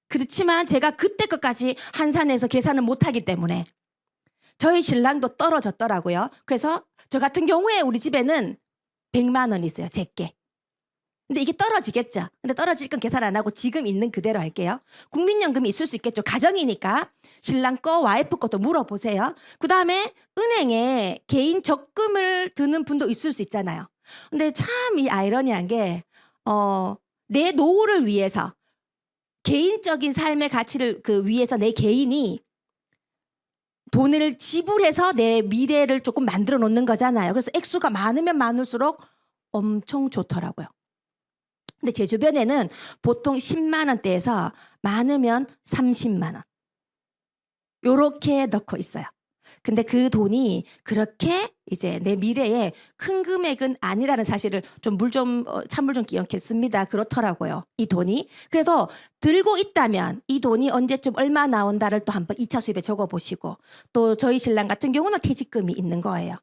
그렇지만 제가 그때 것까지 한산해서 계산을 못하기 때문에 저희 신랑도 떨어졌더라고요. 그래서 저 같은 경우에 우리 집에는 100만 원 있어요. 제게. 근데 이게 떨어지겠죠. 근데 떨어질 건 계산 안 하고 지금 있는 그대로 할게요. 국민연금이 있을 수 있겠죠. 가정이니까 신랑 거, 와이프 것도 물어보세요. 그다음에 은행에 개인 적금을 드는 분도 있을 수 있잖아요. 근데 참 이 아이러니한 게 내 노후를 위해서 개인적인 삶의 가치를 위해서 내 개인이 돈을 지불해서 내 미래를 조금 만들어 놓는 거잖아요. 그래서 액수가 많으면 많을수록 엄청 좋더라고요. 근데 제 주변에는 보통 10만 원대에서 많으면 30만 원 요렇게 넣고 있어요. 근데 그 돈이 그렇게 이제 내 미래에 큰 금액은 아니라는 사실을 찬물 좀 기억했습니다. 그렇더라고요. 이 돈이. 그래서 들고 있다면 이 돈이 언제쯤 얼마 나온다를 또 한번 2차 수입에 적어보시고 또 저희 신랑 같은 경우는 퇴직금이 있는 거예요.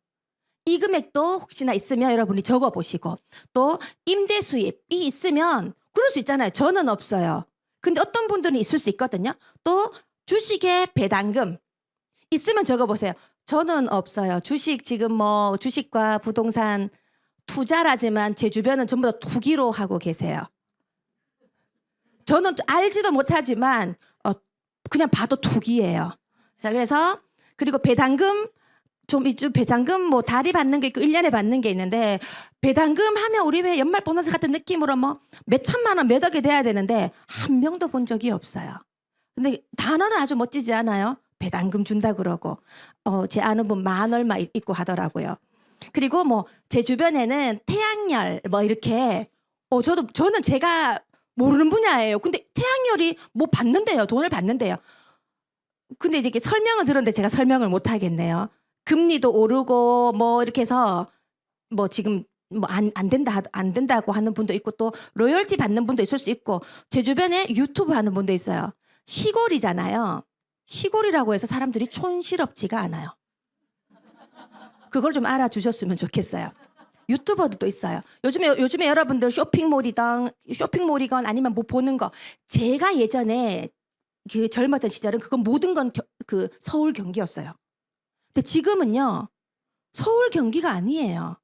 이 금액도 혹시나 있으면 여러분이 적어보시고 또 임대 수입이 있으면 그럴 수 있잖아요. 저는 없어요. 근데 어떤 분들은 있을 수 있거든요. 또 주식의 배당금 있으면 적어보세요. 저는 없어요. 주식 지금 주식과 부동산 투자라지만 제 주변은 전부 다 투기로 하고 계세요. 저는 알지도 못하지만 그냥 봐도 투기예요. 자, 그래서 그리고 배당금 배당금 달이 받는 게 있고 1년에 받는 게 있는데 배당금 하면 우리 왜 연말 보너스 같은 느낌으로 몇 천만 원 몇 억이 돼야 되는데 한 명도 본 적이 없어요. 근데 단어는 아주 멋지지 않아요? 배당금 준다 그러고 제 아는 분 만 얼마 있고 하더라고요. 그리고 제 주변에는 태양열 이렇게 저는 제가 모르는 분야예요. 근데 태양열이 받는데요. 돈을 받는데요. 근데 이제 설명을 들었는데 제가 설명을 못 하겠네요. 금리도 오르고 이렇게 해서 지금 안 된다고 하는 분도 있고 또 로열티 받는 분도 있을 수 있고 제 주변에 유튜브 하는 분도 있어요. 시골이잖아요. 시골이라고 해서 사람들이 촌스럽지가 않아요. 그걸 좀 알아주셨으면 좋겠어요. 유튜버들도 있어요. 요즘에 여러분들 쇼핑몰이건 아니면 보는 거 제가 예전에 그 젊었던 시절은 그건 모든 건 그 서울 경기였어요. 근데 지금은요. 서울 경기가 아니에요.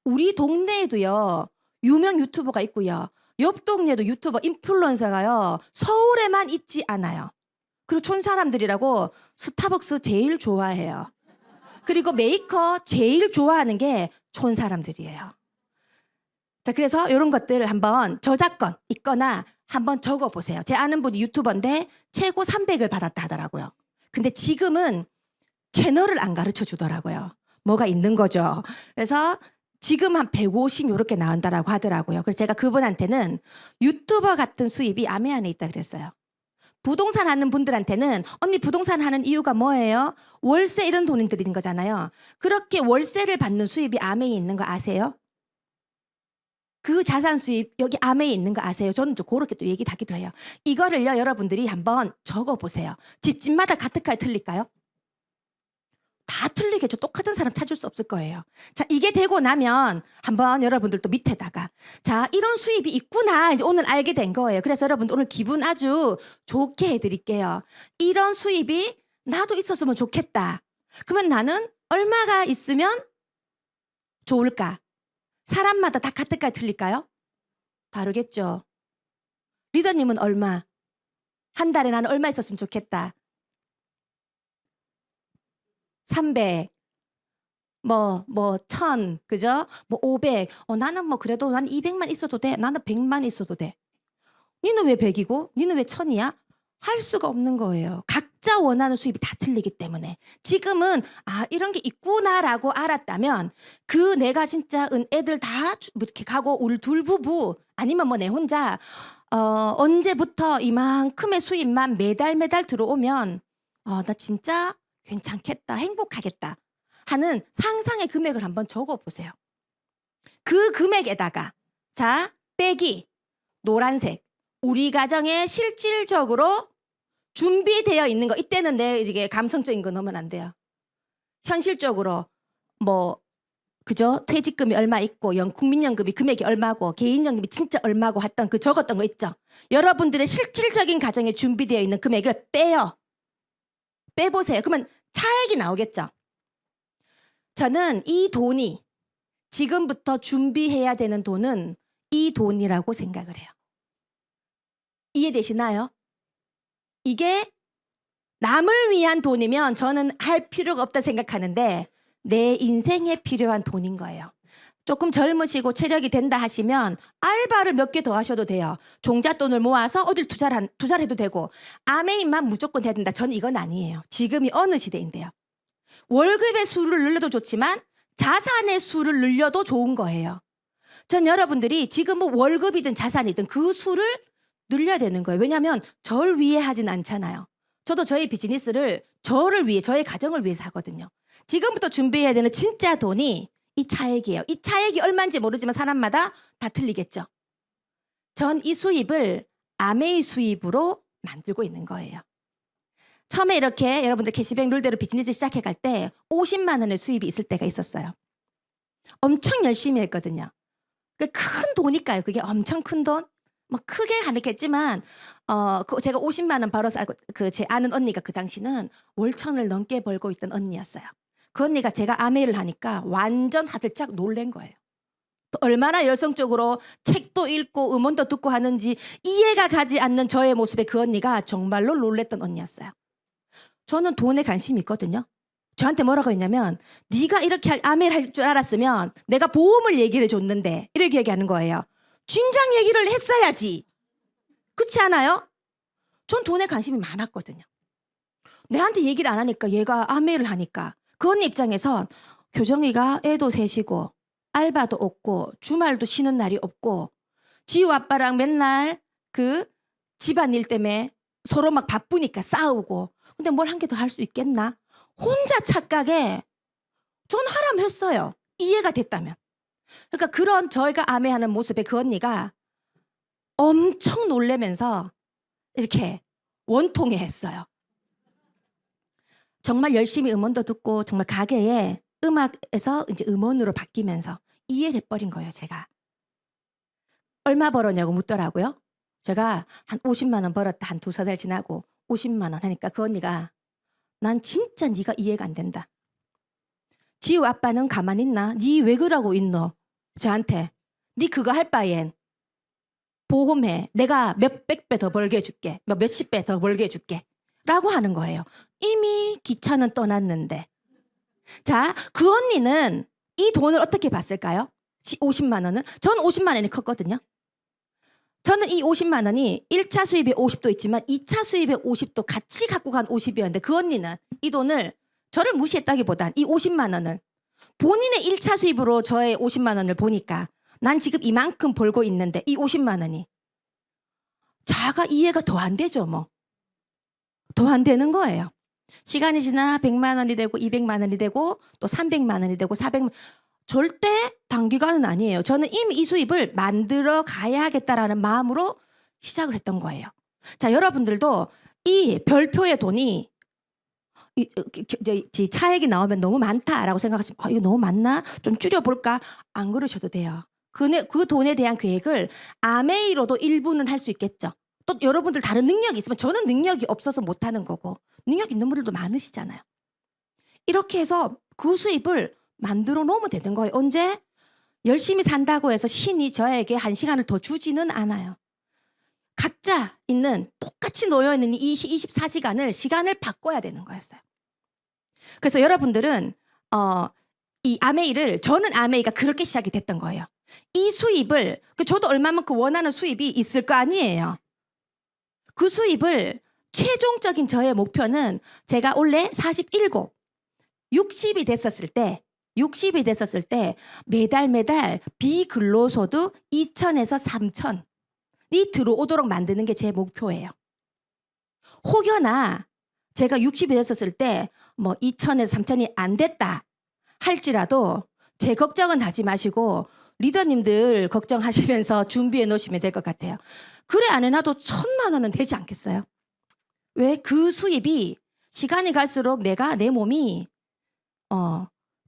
우리 동네에도요. 유명 유튜버가 있고요. 옆 동네도 유튜버 인플루언서가요. 서울에만 있지 않아요. 그리고 촌 사람들이라고 스타벅스 제일 좋아해요. 그리고 메이커 제일 좋아하는 게 촌 사람들이에요. 자, 그래서 이런 것들 한번 저작권 있거나 한번 적어보세요. 제 아는 분이 유튜버인데 최고 300을 받았다 하더라고요. 근데 지금은 채널을 안 가르쳐 주더라고요. 뭐가 있는 거죠. 그래서 지금 한 150 이렇게 나온다라고 하더라고요. 그래서 제가 그분한테는 유튜버 같은 수입이 아메 안에 있다 그랬어요. 부동산 하는 분들한테는 언니 부동산 하는 이유가 뭐예요? 월세 이런 돈이 들이는 거잖아요. 그렇게 월세를 받는 수입이 아메에 있는 거 아세요? 그 자산 수입 여기 아메에 있는 거 아세요? 저는 좀 그렇게 또 얘기하기도 해요. 이거를요 여러분들이 한번 적어보세요. 집마다 가특하게 틀릴까요? 다 틀리겠죠. 똑같은 사람 찾을 수 없을 거예요. 자, 이게 되고 나면 한번 여러분들도 밑에다가 자, 이런 수입이 있구나. 이제 오늘 알게 된 거예요. 그래서 여러분들 오늘 기분 아주 좋게 해드릴게요. 이런 수입이 나도 있었으면 좋겠다. 그러면 나는 얼마가 있으면 좋을까? 사람마다 다 가뜩까지 틀릴까요? 다르겠죠. 리더님은 얼마? 한 달에 나는 얼마 있었으면 좋겠다. 300, 1000, 그죠? 500. 나는 그래도 난 200만 있어도 돼. 나는 100만 있어도 돼. 니는 왜 100이고? 니는 왜 1000이야? 할 수가 없는 거예요. 각자 원하는 수입이 다 틀리기 때문에. 지금은 이런 게 있구나라고 알았다면 그 내가 진짜 애들 다 이렇게 가고 우리 둘 부부 아니면 내 혼자 언제부터 이만큼의 수입만 매달 들어오면 나 진짜 괜찮겠다, 행복하겠다 하는 상상의 금액을 한번 적어보세요. 그 금액에다가 자 빼기 노란색 우리 가정에 실질적으로 준비되어 있는 거 이때는 이게 감성적인 거 넣으면 안 돼요. 현실적으로 그죠? 퇴직금이 얼마 있고 국민연금이 금액이 얼마고 개인연금이 진짜 얼마고 했던 그 적었던 거 있죠. 여러분들의 실질적인 가정에 준비되어 있는 금액을 빼보세요. 그러면 차액이 나오겠죠. 저는 이 돈이 지금부터 준비해야 되는 돈은 이 돈이라고 생각을 해요. 이해되시나요? 이게 남을 위한 돈이면 저는 할 필요가 없다 생각하는데 내 인생에 필요한 돈인 거예요. 조금 젊으시고 체력이 된다 하시면 알바를 몇 개 더 하셔도 돼요. 종잣돈을 모아서 어딜 투자를 해도 되고 아메인만 무조건 해야 된다. 저는 이건 아니에요. 지금이 어느 시대인데요. 월급의 수를 늘려도 좋지만 자산의 수를 늘려도 좋은 거예요. 전 여러분들이 지금 월급이든 자산이든 그 수를 늘려야 되는 거예요. 왜냐하면 저를 위해 하진 않잖아요. 저도 저희 비즈니스를 저를 위해 저의 가정을 위해서 하거든요. 지금부터 준비해야 되는 진짜 돈이 이 차액이에요. 이 차액이 얼마인지 모르지만 사람마다 다 틀리겠죠. 전 이 수입을 아메이 수입으로 만들고 있는 거예요. 처음에 이렇게 여러분들 캐시백 룰대로 비즈니스 시작해 갈 때 50만 원의 수입이 있을 때가 있었어요. 엄청 열심히 했거든요. 큰 돈이니까요. 그게 엄청 큰 돈. 크게 하겠지만 제가 50만 원 벌어서 제 아는 언니가 그 당시는 월천을 넘게 벌고 있던 언니였어요. 그 언니가 제가 아메이를 하니까 완전 화들짝 놀란 거예요. 또 얼마나 열성적으로 책도 읽고 음원도 듣고 하는지 이해가 가지 않는 저의 모습에 그 언니가 정말로 놀랬던 언니였어요. 저는 돈에 관심이 있거든요. 저한테 뭐라고 했냐면 네가 이렇게 아메이를 할 줄 알았으면 내가 보험을 얘기를 해줬는데 이렇게 얘기하는 거예요. 진작 얘기를 했어야지. 그렇지 않아요? 전 돈에 관심이 많았거든요. 내한테 얘기를 안 하니까 얘가 아메이를 하니까 그 언니 입장에선 교정이가 애도 셋이고 알바도 없고 주말도 쉬는 날이 없고 지우 아빠랑 맨날 그 집안일 때문에 서로 바쁘니까 싸우고 근데 뭘 한 개 더 할 수 있겠나? 혼자 착각에 전 하람했어요. 이해가 됐다면. 그러니까 그런 저희가 아메하는 모습에 그 언니가 엄청 놀래면서 이렇게 원통해 했어요. 정말 열심히 음원도 듣고 정말 가게에 음악에서 이제 음원으로 바뀌면서 이해를 해버린 거예요. 제가 얼마 벌었냐고 묻더라고요. 제가 한 50만 원 벌었다 한 2-3달 지나고 50만 원 하니까 그 언니가 난 진짜 네가 이해가 안 된다. 지우 아빠는 가만히 있나? 네 왜 그러고 있노? 저한테. 네 그거 할 바엔 보험해. 내가 몇백 배 더 벌게 해줄게. 몇십 배 더 벌게 해줄게. 라고 하는 거예요. 이미 기차는 떠났는데. 자, 그 언니는 이 돈을 어떻게 봤을까요? 50만 원은? 저는 50만 원이 컸거든요. 저는 이 50만 원이 1차 수입의 50도 있지만 2차 수입의 50도 같이 갖고 간 50이었는데 그 언니는 이 돈을 저를 무시했다기보단 이 50만 원을 본인의 1차 수입으로 저의 50만 원을 보니까 난 지금 이만큼 벌고 있는데 이 50만 원이 자가 이해가 더 안 되죠 뭐. 더 안 되는 거예요. 시간이 지나 100만 원이 되고 200만 원이 되고 또 300만 원이 되고 400만 절대 단기간은 아니에요. 저는 이미 이 수입을 만들어 가야겠다라는 마음으로 시작을 했던 거예요. 자, 여러분들도 이 별표의 돈이 차액이 나오면 너무 많다라고 생각하시면 이거 너무 많나? 좀 줄여볼까? 안 그러셔도 돼요. 그 돈에 대한 계획을 아메이로도 일부는 할 수 있겠죠. 또 여러분들 다른 능력이 있으면 저는 능력이 없어서 못하는 거고 능력 있는 분들도 많으시잖아요. 이렇게 해서 그 수입을 만들어 놓으면 되는 거예요. 언제? 열심히 산다고 해서 신이 저에게 1시간을 더 주지는 않아요. 각자 있는 똑같이 놓여있는 이 24시간을 시간을 바꿔야 되는 거였어요. 그래서 여러분들은 이 아메이를 저는 아메이가 그렇게 시작이 됐던 거예요. 이 수입을 저도 얼마만큼 원하는 수입이 있을 거 아니에요. 그 수입을 최종적인 저의 목표는 제가 원래 47, 60이 됐었을 때 매달 비근로소득 2천에서 3천이 들어오도록 만드는 게 제 목표예요. 혹여나 제가 60이 됐었을 때 뭐 2천에서 3천이 안 됐다 할지라도 제 걱정은 하지 마시고 리더님들 걱정하시면서 준비해 놓으시면 될 것 같아요. 그래 안 해놔도 1,000만 원은 되지 않겠어요? 왜? 그 수입이 시간이 갈수록 내 몸이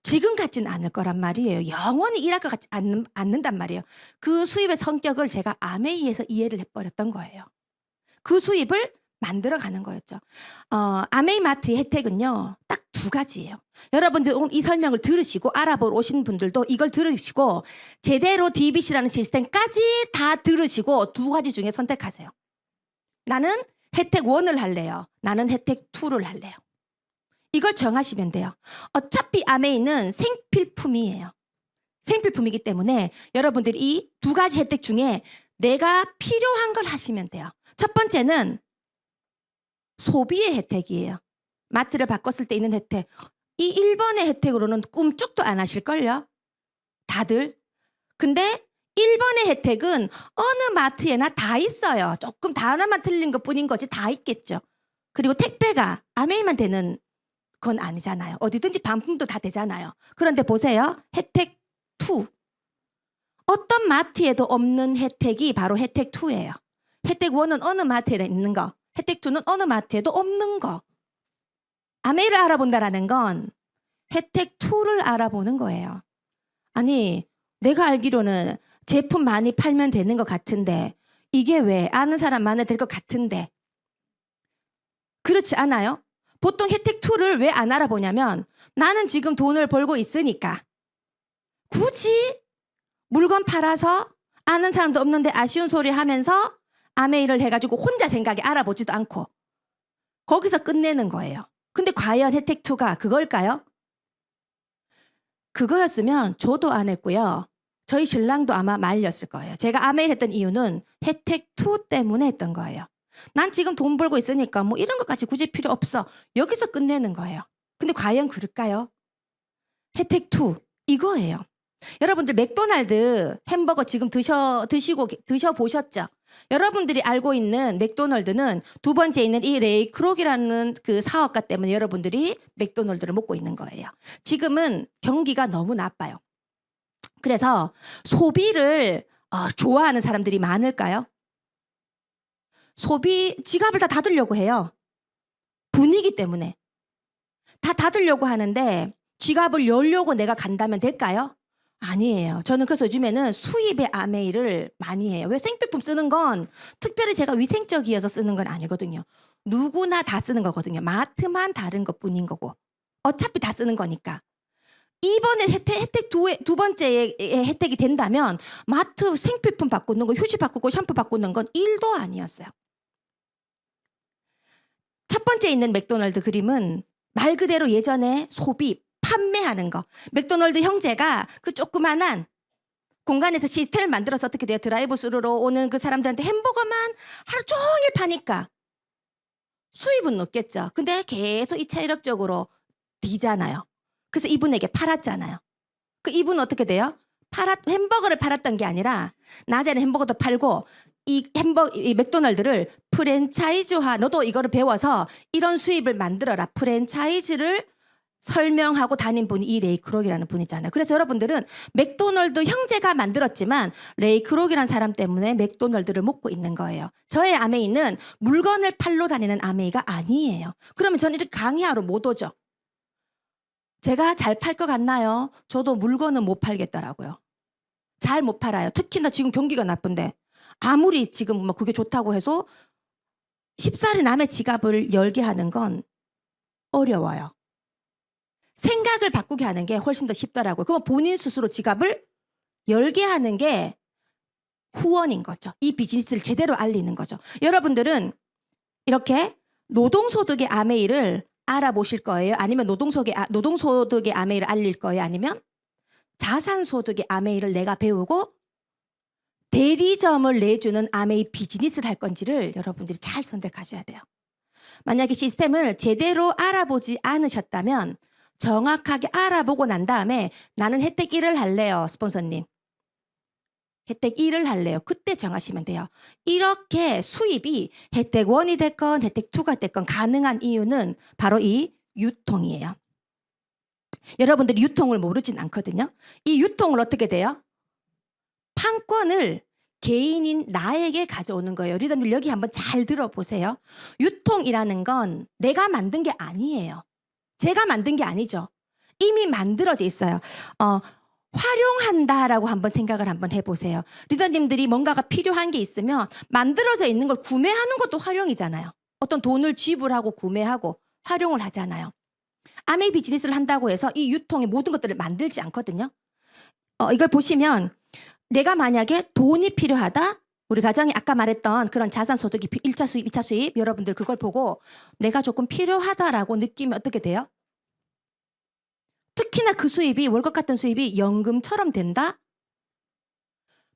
지금 같지는 않을 거란 말이에요. 영원히 일할 것 같지 않는단 말이에요. 그 수입의 성격을 제가 아메이에서 이해를 해버렸던 거예요. 그 수입을 만들어가는 거였죠. 아메이 마트의 혜택은요. 딱 2가지예요. 여러분들 오늘 이 설명을 들으시고 알아보러 오신 분들도 이걸 들으시고 제대로 DBC라는 시스템까지 다 들으시고 2가지 중에 선택하세요. 나는 혜택 1을 할래요. 나는 혜택 2를 할래요. 이걸 정하시면 돼요. 어차피 아메이는 생필품이에요. 생필품이기 때문에 여러분들이 이 2가지 혜택 중에 내가 필요한 걸 하시면 돼요. 첫 번째는 소비의 혜택이에요. 마트를 바꿨을 때 있는 혜택. 이 1번의 혜택으로는 꿈쩍도 안 하실걸요? 다들. 근데 1번의 혜택은 어느 마트에나 다 있어요. 조금 단어만 틀린 것뿐인 거지 다 있겠죠. 그리고 택배가 아메이만 되는 건 아니잖아요. 어디든지 반품도 다 되잖아요. 그런데 보세요. 혜택 2. 어떤 마트에도 없는 혜택이 바로 혜택 2예요. 혜택 1은 어느 마트에 있는 거. 혜택 2는 어느 마트에도 없는 거. 아메이를 알아본다라는 건 혜택 2를 알아보는 거예요. 아니 내가 알기로는 제품 많이 팔면 되는 것 같은데 이게 왜 아는 사람 많아야 될 것 같은데 그렇지 않아요? 보통 혜택 2를 왜 안 알아보냐면 나는 지금 돈을 벌고 있으니까 굳이 물건 팔아서 아는 사람도 없는데 아쉬운 소리 하면서 아메이를 해가지고 혼자 생각에 알아보지도 않고 거기서 끝내는 거예요. 근데 과연 혜택 2가 그걸까요? 그거였으면 저도 안 했고요. 저희 신랑도 아마 말렸을 거예요. 제가 아메이 했던 이유는 혜택 2 때문에 했던 거예요. 난 지금 돈 벌고 있으니까 뭐 이런 것까지 굳이 필요 없어. 여기서 끝내는 거예요. 근데 과연 그럴까요? 혜택 2 이거예요. 여러분들 맥도날드 햄버거 지금 드셔보셨죠? 여러분들이 알고 있는 맥도날드는 2번째 있는 이 레이 크록이라는 그 사업가 때문에 여러분들이 맥도날드를 먹고 있는 거예요. 지금은 경기가 너무 나빠요. 그래서 소비를 좋아하는 사람들이 많을까요? 지갑을 다 닫으려고 해요. 분위기 때문에. 다 닫으려고 하는데 지갑을 열려고 내가 간다면 될까요? 아니에요. 저는 그래서 요즘에는 수입의 아메이를 많이 해요. 왜 생필품 쓰는 건 특별히 제가 위생적이어서 쓰는 건 아니거든요. 누구나 다 쓰는 거거든요. 마트만 다른 것뿐인 거고 어차피 다 쓰는 거니까. 이번에 혜택 두 번째 혜택이 된다면 마트 생필품 바꾸는 거, 휴지 바꾸고 샴푸 바꾸는 건 1도 아니었어요. 첫 번째 있는 맥도날드 그림은 말 그대로 예전에 소비, 판매하는 거. 맥도날드 형제가 그 조그만한 공간에서 시스템을 만들어서 어떻게 돼요? 드라이브스루로 오는 그 사람들한테 햄버거만 하루 종일 파니까 수입은 높겠죠. 근데 계속 이 체력적으로 뒤잖아요. 그래서 이분에게 팔았잖아요. 그 이분은 어떻게 돼요? 햄버거를 팔았던 게 아니라 낮에는 햄버거도 팔고 이 맥도날드를 프랜차이즈화, 너도 이거를 배워서 이런 수입을 만들어라. 프랜차이즈를 설명하고 다닌 분이 이 레이 크록이라는 분이잖아요. 그래서 여러분들은 맥도날드 형제가 만들었지만 레이 크록이라는 사람 때문에 맥도날드를 먹고 있는 거예요. 저의 아메이는 물건을 팔러 다니는 아메이가 아니에요. 그러면 저는 이렇게 강의하러 못 오죠. 제가 잘 팔 것 같나요? 저도 물건은 못 팔겠더라고요. 잘 못 팔아요. 특히나 지금 경기가 나쁜데 아무리 지금 뭐 그게 좋다고 해서 10살의 남의 지갑을 열게 하는 건 어려워요. 생각을 바꾸게 하는 게 훨씬 더 쉽더라고요. 그럼 본인 스스로 지갑을 열게 하는 게 후원인 거죠. 이 비즈니스를 제대로 알리는 거죠. 여러분들은 이렇게 노동소득의 아메이를 알아보실 거예요? 아니면 노동소득의 아메이를 알릴 거예요? 아니면 자산소득의 아메이를 내가 배우고 대리점을 내주는 아메이 비즈니스를 할 건지를 여러분들이 잘 선택하셔야 돼요. 만약에 시스템을 제대로 알아보지 않으셨다면 정확하게 알아보고 난 다음에 나는 혜택 1을 할래요. 스폰서님. 혜택 1을 할래요. 그때 정하시면 돼요. 이렇게 수입이 혜택 1이 됐건 혜택 2가 됐건 가능한 이유는 바로 이 유통이에요. 여러분들이 유통을 모르진 않거든요. 이 유통을 어떻게 돼요? 판권을 개인인 나에게 가져오는 거예요. 리더님 여기 한번 잘 들어보세요. 유통이라는 건 내가 만든 게 아니에요. 제가 만든 게 아니죠. 이미 만들어져 있어요. 활용한다라고 한번 생각을 한번 해보세요. 리더님들이 뭔가가 필요한 게 있으면 만들어져 있는 걸 구매하는 것도 활용이잖아요. 어떤 돈을 지불하고 구매하고 활용을 하잖아요. 아메이 비즈니스를 한다고 해서 이 유통의 모든 것들을 만들지 않거든요. 이걸 보시면 내가 만약에 돈이 필요하다. 우리 가정이 아까 말했던 그런 자산소득이 1차 수입, 2차 수입 여러분들 그걸 보고 내가 조금 필요하다라고 느끼면 어떻게 돼요? 특히나 그 수입이 월급 같은 수입이 연금처럼 된다?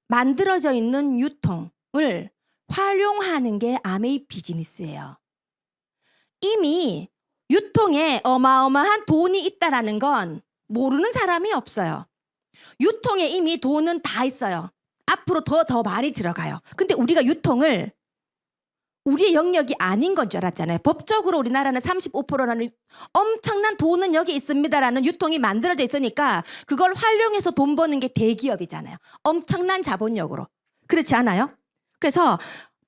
만들어져 있는 유통을 활용하는 게 아메이 비즈니스예요. 이미 유통에 어마어마한 돈이 있다라는 건 모르는 사람이 없어요. 유통에 이미 돈은 다 있어요. 앞으로 더 많이 들어가요. 근데 우리가 유통을 우리의 영역이 아닌 건 줄 알았잖아요. 법적으로 우리나라는 35%라는 엄청난 돈은 여기 있습니다라는 유통이 만들어져 있으니까 그걸 활용해서 돈 버는 게 대기업이잖아요. 엄청난 자본력으로. 그렇지 않아요? 그래서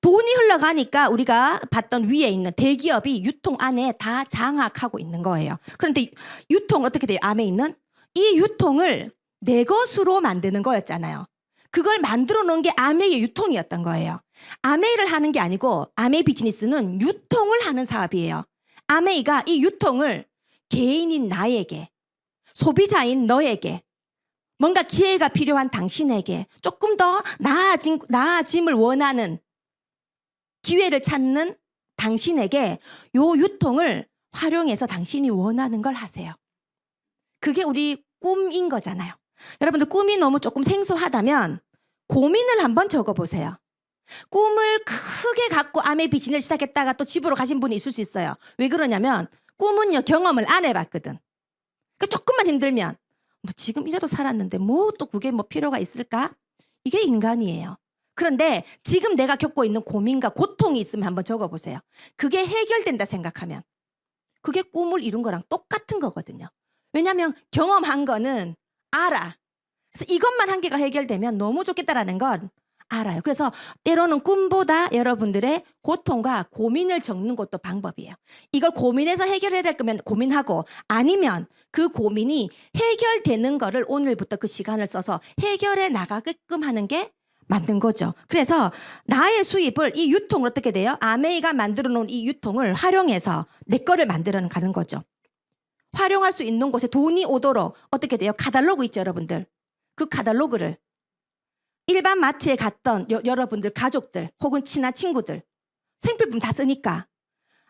돈이 흘러가니까 우리가 봤던 위에 있는 대기업이 유통 안에 다 장악하고 있는 거예요. 그런데 유통 어떻게 돼요? 안에 있는 이 유통을 내 것으로 만드는 거였잖아요. 그걸 만들어 놓은 게 아메이의 유통이었던 거예요. 아메이를 하는 게 아니고 아메이 비즈니스는 유통을 하는 사업이에요. 아메이가 이 유통을 개인인 나에게, 소비자인 너에게, 뭔가 기회가 필요한 당신에게 조금 더 나아짐을 원하는 기회를 찾는 당신에게 요 유통을 활용해서 당신이 원하는 걸 하세요. 그게 우리 꿈인 거잖아요. 여러분들 꿈이 너무 조금 생소하다면 고민을 한번 적어보세요. 꿈을 크게 갖고 아메이 비즈니스를 시작했다가 또 집으로 가신 분이 있을 수 있어요. 왜 그러냐면 꿈은요 경험을 안 해봤거든. 그러니까 조금만 힘들면 뭐 지금 이래도 살았는데 뭐 또 그게 뭐 필요가 있을까? 이게 인간이에요. 그런데 지금 내가 겪고 있는 고민과 고통이 있으면 한번 적어보세요. 그게 해결된다 생각하면 그게 꿈을 이룬 거랑 똑같은 거거든요. 왜냐하면 경험한 거는 알아. 그래서 이것만 한 개가 해결되면 너무 좋겠다라는 건 알아요. 그래서 때로는 꿈보다 여러분들의 고통과 고민을 적는 것도 방법이에요. 이걸 고민해서 해결해야 될 거면 고민하고 아니면 그 고민이 해결되는 거를 오늘부터 그 시간을 써서 해결해 나가게끔 하는 게 만든 거죠. 그래서 나의 수입을 이 유통을 어떻게 돼요? 아메이가 만들어 놓은 이 유통을 활용해서 내 거를 만들어 가는 거죠. 활용할 수 있는 곳에 돈이 오도록 어떻게 돼요? 카탈로그 있죠, 여러분들. 그 카탈로그를 일반 마트에 갔던 여러분들 가족들 혹은 친한 친구들 생필품 다 쓰니까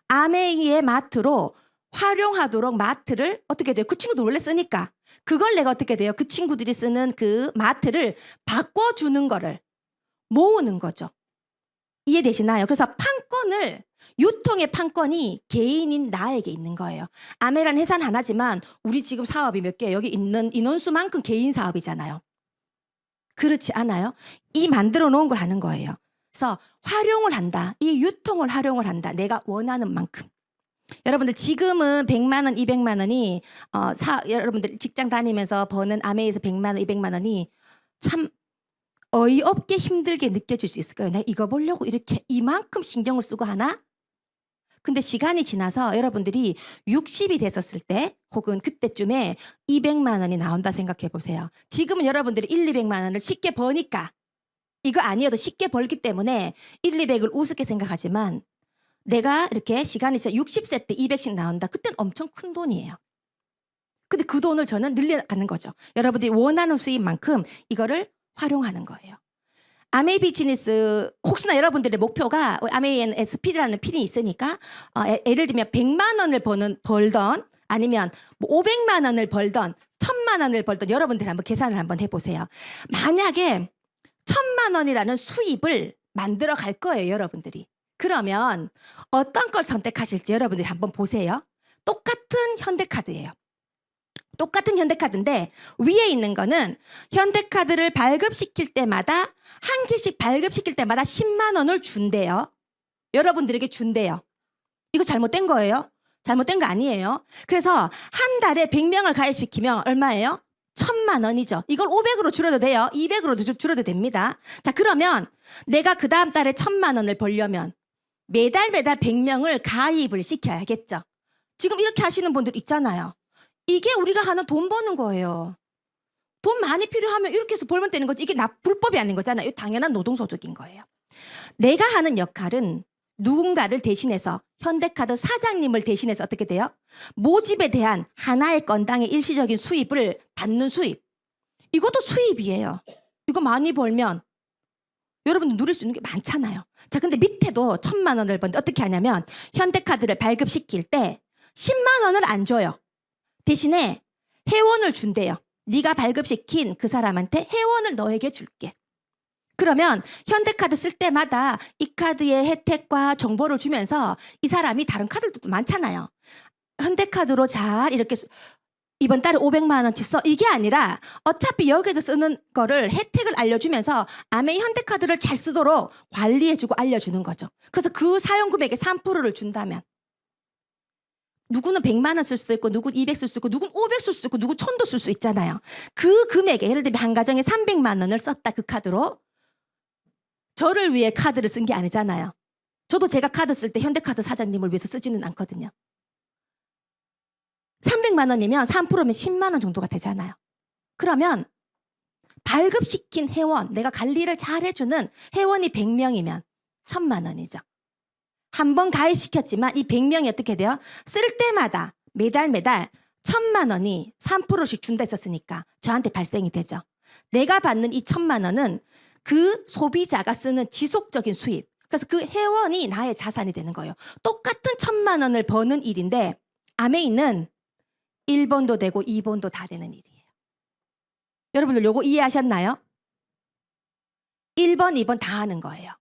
아메이의 마트로 활용하도록 마트를 어떻게 돼요? 그 친구들 원래 쓰니까 그걸 내가 어떻게 돼요? 그 친구들이 쓰는 그 마트를 바꿔주는 거를 모으는 거죠. 이해되시나요? 그래서 판권을 유통의 판권이 개인인 나에게 있는 거예요. 아메라는 회사는 하나지만 우리 지금 사업이 몇 개 여기 있는 인원수만큼 개인 사업이잖아요. 그렇지 않아요? 이 만들어 놓은 걸 하는 거예요. 그래서 활용을 한다. 이 유통을 활용을 한다. 내가 원하는 만큼. 여러분들 지금은 100만 원, 200만 원이 여러분들 직장 다니면서 버는 아메이에서 100만 원, 200만 원이 참 어이없게 힘들게 느껴질 수 있을 거예요. 내가 이거 보려고 이렇게 이만큼 신경을 쓰고 하나? 근데 시간이 지나서 여러분들이 60이 됐었을 때 혹은 그때쯤에 200만 원이 나온다 생각해 보세요. 지금은 여러분들이 1, 200만 원을 쉽게 버니까 이거 아니어도 쉽게 벌기 때문에 1, 200을 우습게 생각하지만 내가 이렇게 시간이 지나 60세 때 200씩 나온다. 그때는 엄청 큰 돈이에요. 근데 그 돈을 저는 늘려가는 거죠. 여러분들이 원하는 수입만큼 이거를 활용하는 거예요. 아메이 비즈니스 혹시나 여러분들의 목표가 아메이엔 SPD라는 핀이 있으니까 예를 들면 100만 원을 벌던 아니면 뭐 500만 원을 벌던 1000만 원을 벌던 여러분들이 한번 계산을 한번 해보세요. 만약에 1000만 원이라는 수입을 만들어 갈 거예요, 여러분들이. 그러면 어떤 걸 선택하실지 여러분들이 한번 보세요. 똑같은 현대카드예요. 똑같은 현대카드인데 위에 있는 거는 현대카드를 발급시킬 때마다 한 개씩 발급시킬 때마다 10만 원을 준대요. 여러분들에게 준대요. 이거 잘못된 거예요? 잘못된 거 아니에요. 그래서 한 달에 100명을 가입시키면 얼마예요? 1000만 원이죠. 이걸 500으로 줄여도 돼요. 200으로 줄여도 됩니다. 자, 그러면 내가 그 다음 달에 1000만 원을 벌려면 매달 100명을 가입을 시켜야겠죠. 지금 이렇게 하시는 분들 있잖아요. 이게 우리가 하는 돈 버는 거예요. 돈 많이 필요하면 이렇게 해서 벌면 되는 거지. 이게 불법이 아닌 거잖아요. 당연한 노동소득인 거예요. 내가 하는 역할은 누군가를 대신해서 현대카드 사장님을 대신해서 어떻게 돼요? 모집에 대한 하나의 건당의 일시적인 수입을 받는 수입. 이것도 수입이에요. 이거 많이 벌면 여러분들 누릴 수 있는 게 많잖아요. 자, 근데 밑에도 1000만 원을 버는데 어떻게 하냐면 현대카드를 발급시킬 때 10만 원을 안 줘요. 대신에 회원을 준대요. 네가 발급시킨 그 사람한테 회원을 너에게 줄게. 그러면 현대카드 쓸 때마다 이 카드의 혜택과 정보를 주면서 이 사람이 다른 카드들도 많잖아요. 현대카드로 잘 이렇게 이번 달에 500만 원치 써. 이게 아니라 어차피 여기서 쓰는 거를 혜택을 알려주면서 아메이 현대카드를 잘 쓰도록 관리해주고 알려주는 거죠. 그래서 그 사용 금액의 3%를 준다면 누구는 100만 원 쓸 수도 있고 누구는 200 쓸 수도 있고 누구는 500 쓸 수도 있고 누구 1000도 쓸 수 있잖아요. 그 금액에 예를 들면 한 가정에 300만 원을 썼다 그 카드로 저를 위해 카드를 쓴 게 아니잖아요. 저도 제가 카드 쓸 때 현대카드 사장님을 위해서 쓰지는 않거든요. 300만 원이면 3%면 10만 원 정도가 되잖아요. 그러면 발급시킨 회원, 내가 관리를 잘 해주는 회원이 100명이면 1000만 원이죠. 한 번 가입시켰지만 이 100명이 어떻게 돼요? 쓸 때마다 매달 1000만 원이 3%씩 준다 했었으니까 저한테 발생이 되죠. 내가 받는 이 1000만 원은 그 소비자가 쓰는 지속적인 수입. 그래서 그 회원이 나의 자산이 되는 거예요. 똑같은 1000만 원을 버는 일인데 아메이는 1번도 되고 2번도 다 되는 일이에요. 여러분들 요거 이해하셨나요? 1번, 2번 다 하는 거예요.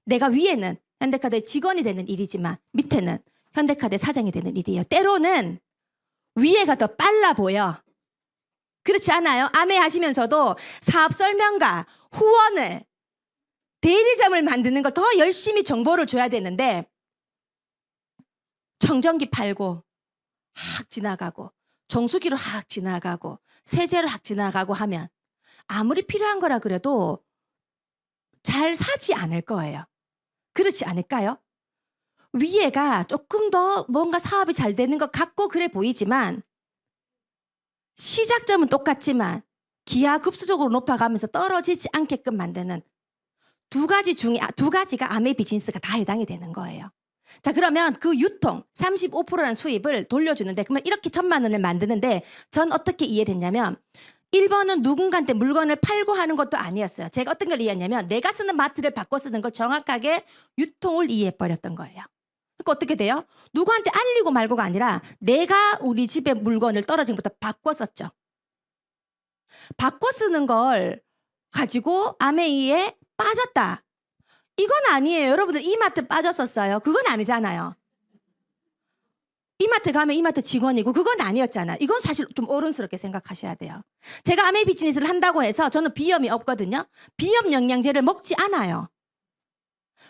내가 위에는 현대카드의 직원이 되는 일이지만 밑에는 현대카드의 사장이 되는 일이에요. 때로는 위에가 더 빨라 보여. 그렇지 않아요? 아메 하시면서도 사업 설명과 후원을 대리점을 만드는 걸 더 열심히 정보를 줘야 되는데 청정기 팔고 확 지나가고 정수기로 확 지나가고 세제로 확 지나가고 하면 아무리 필요한 거라 그래도 잘 사지 않을 거예요. 그렇지 않을까요? 위에가 조금 더 뭔가 사업이 잘 되는 것 같고 그래 보이지만 시작점은 똑같지만 기하급수적으로 높아가면서 떨어지지 않게끔 만드는 두 가지가 아메 비즈니스가 다 해당이 되는 거예요. 자, 그러면 그 유통 35%라는 수입을 돌려주는데, 그러면 이렇게 1,000만 원을 만드는데 전 어떻게 이해를 했냐면 1번은 누군가한테 물건을 팔고 하는 것도 아니었어요. 제가 어떤 걸 이해했냐면 내가 쓰는 마트를 바꿔 쓰는 걸 정확하게 유통을 이해해버렸던 거예요. 그러니까 어떻게 돼요? 누구한테 알리고 말고가 아니라 내가 우리 집에 물건을 떨어진 것부터 바꿔 썼죠. 바꿔 쓰는 걸 가지고 아메이에 빠졌다. 이건 아니에요. 여러분들 이마트 빠졌었어요. 그건 아니잖아요. 이마트 가면 이마트 직원이고 그건 아니었잖아요. 이건 사실 좀 어른스럽게 생각하셔야 돼요. 제가 아메 비즈니스를 한다고 해서 저는 비염이 없거든요. 비염 영양제를 먹지 않아요.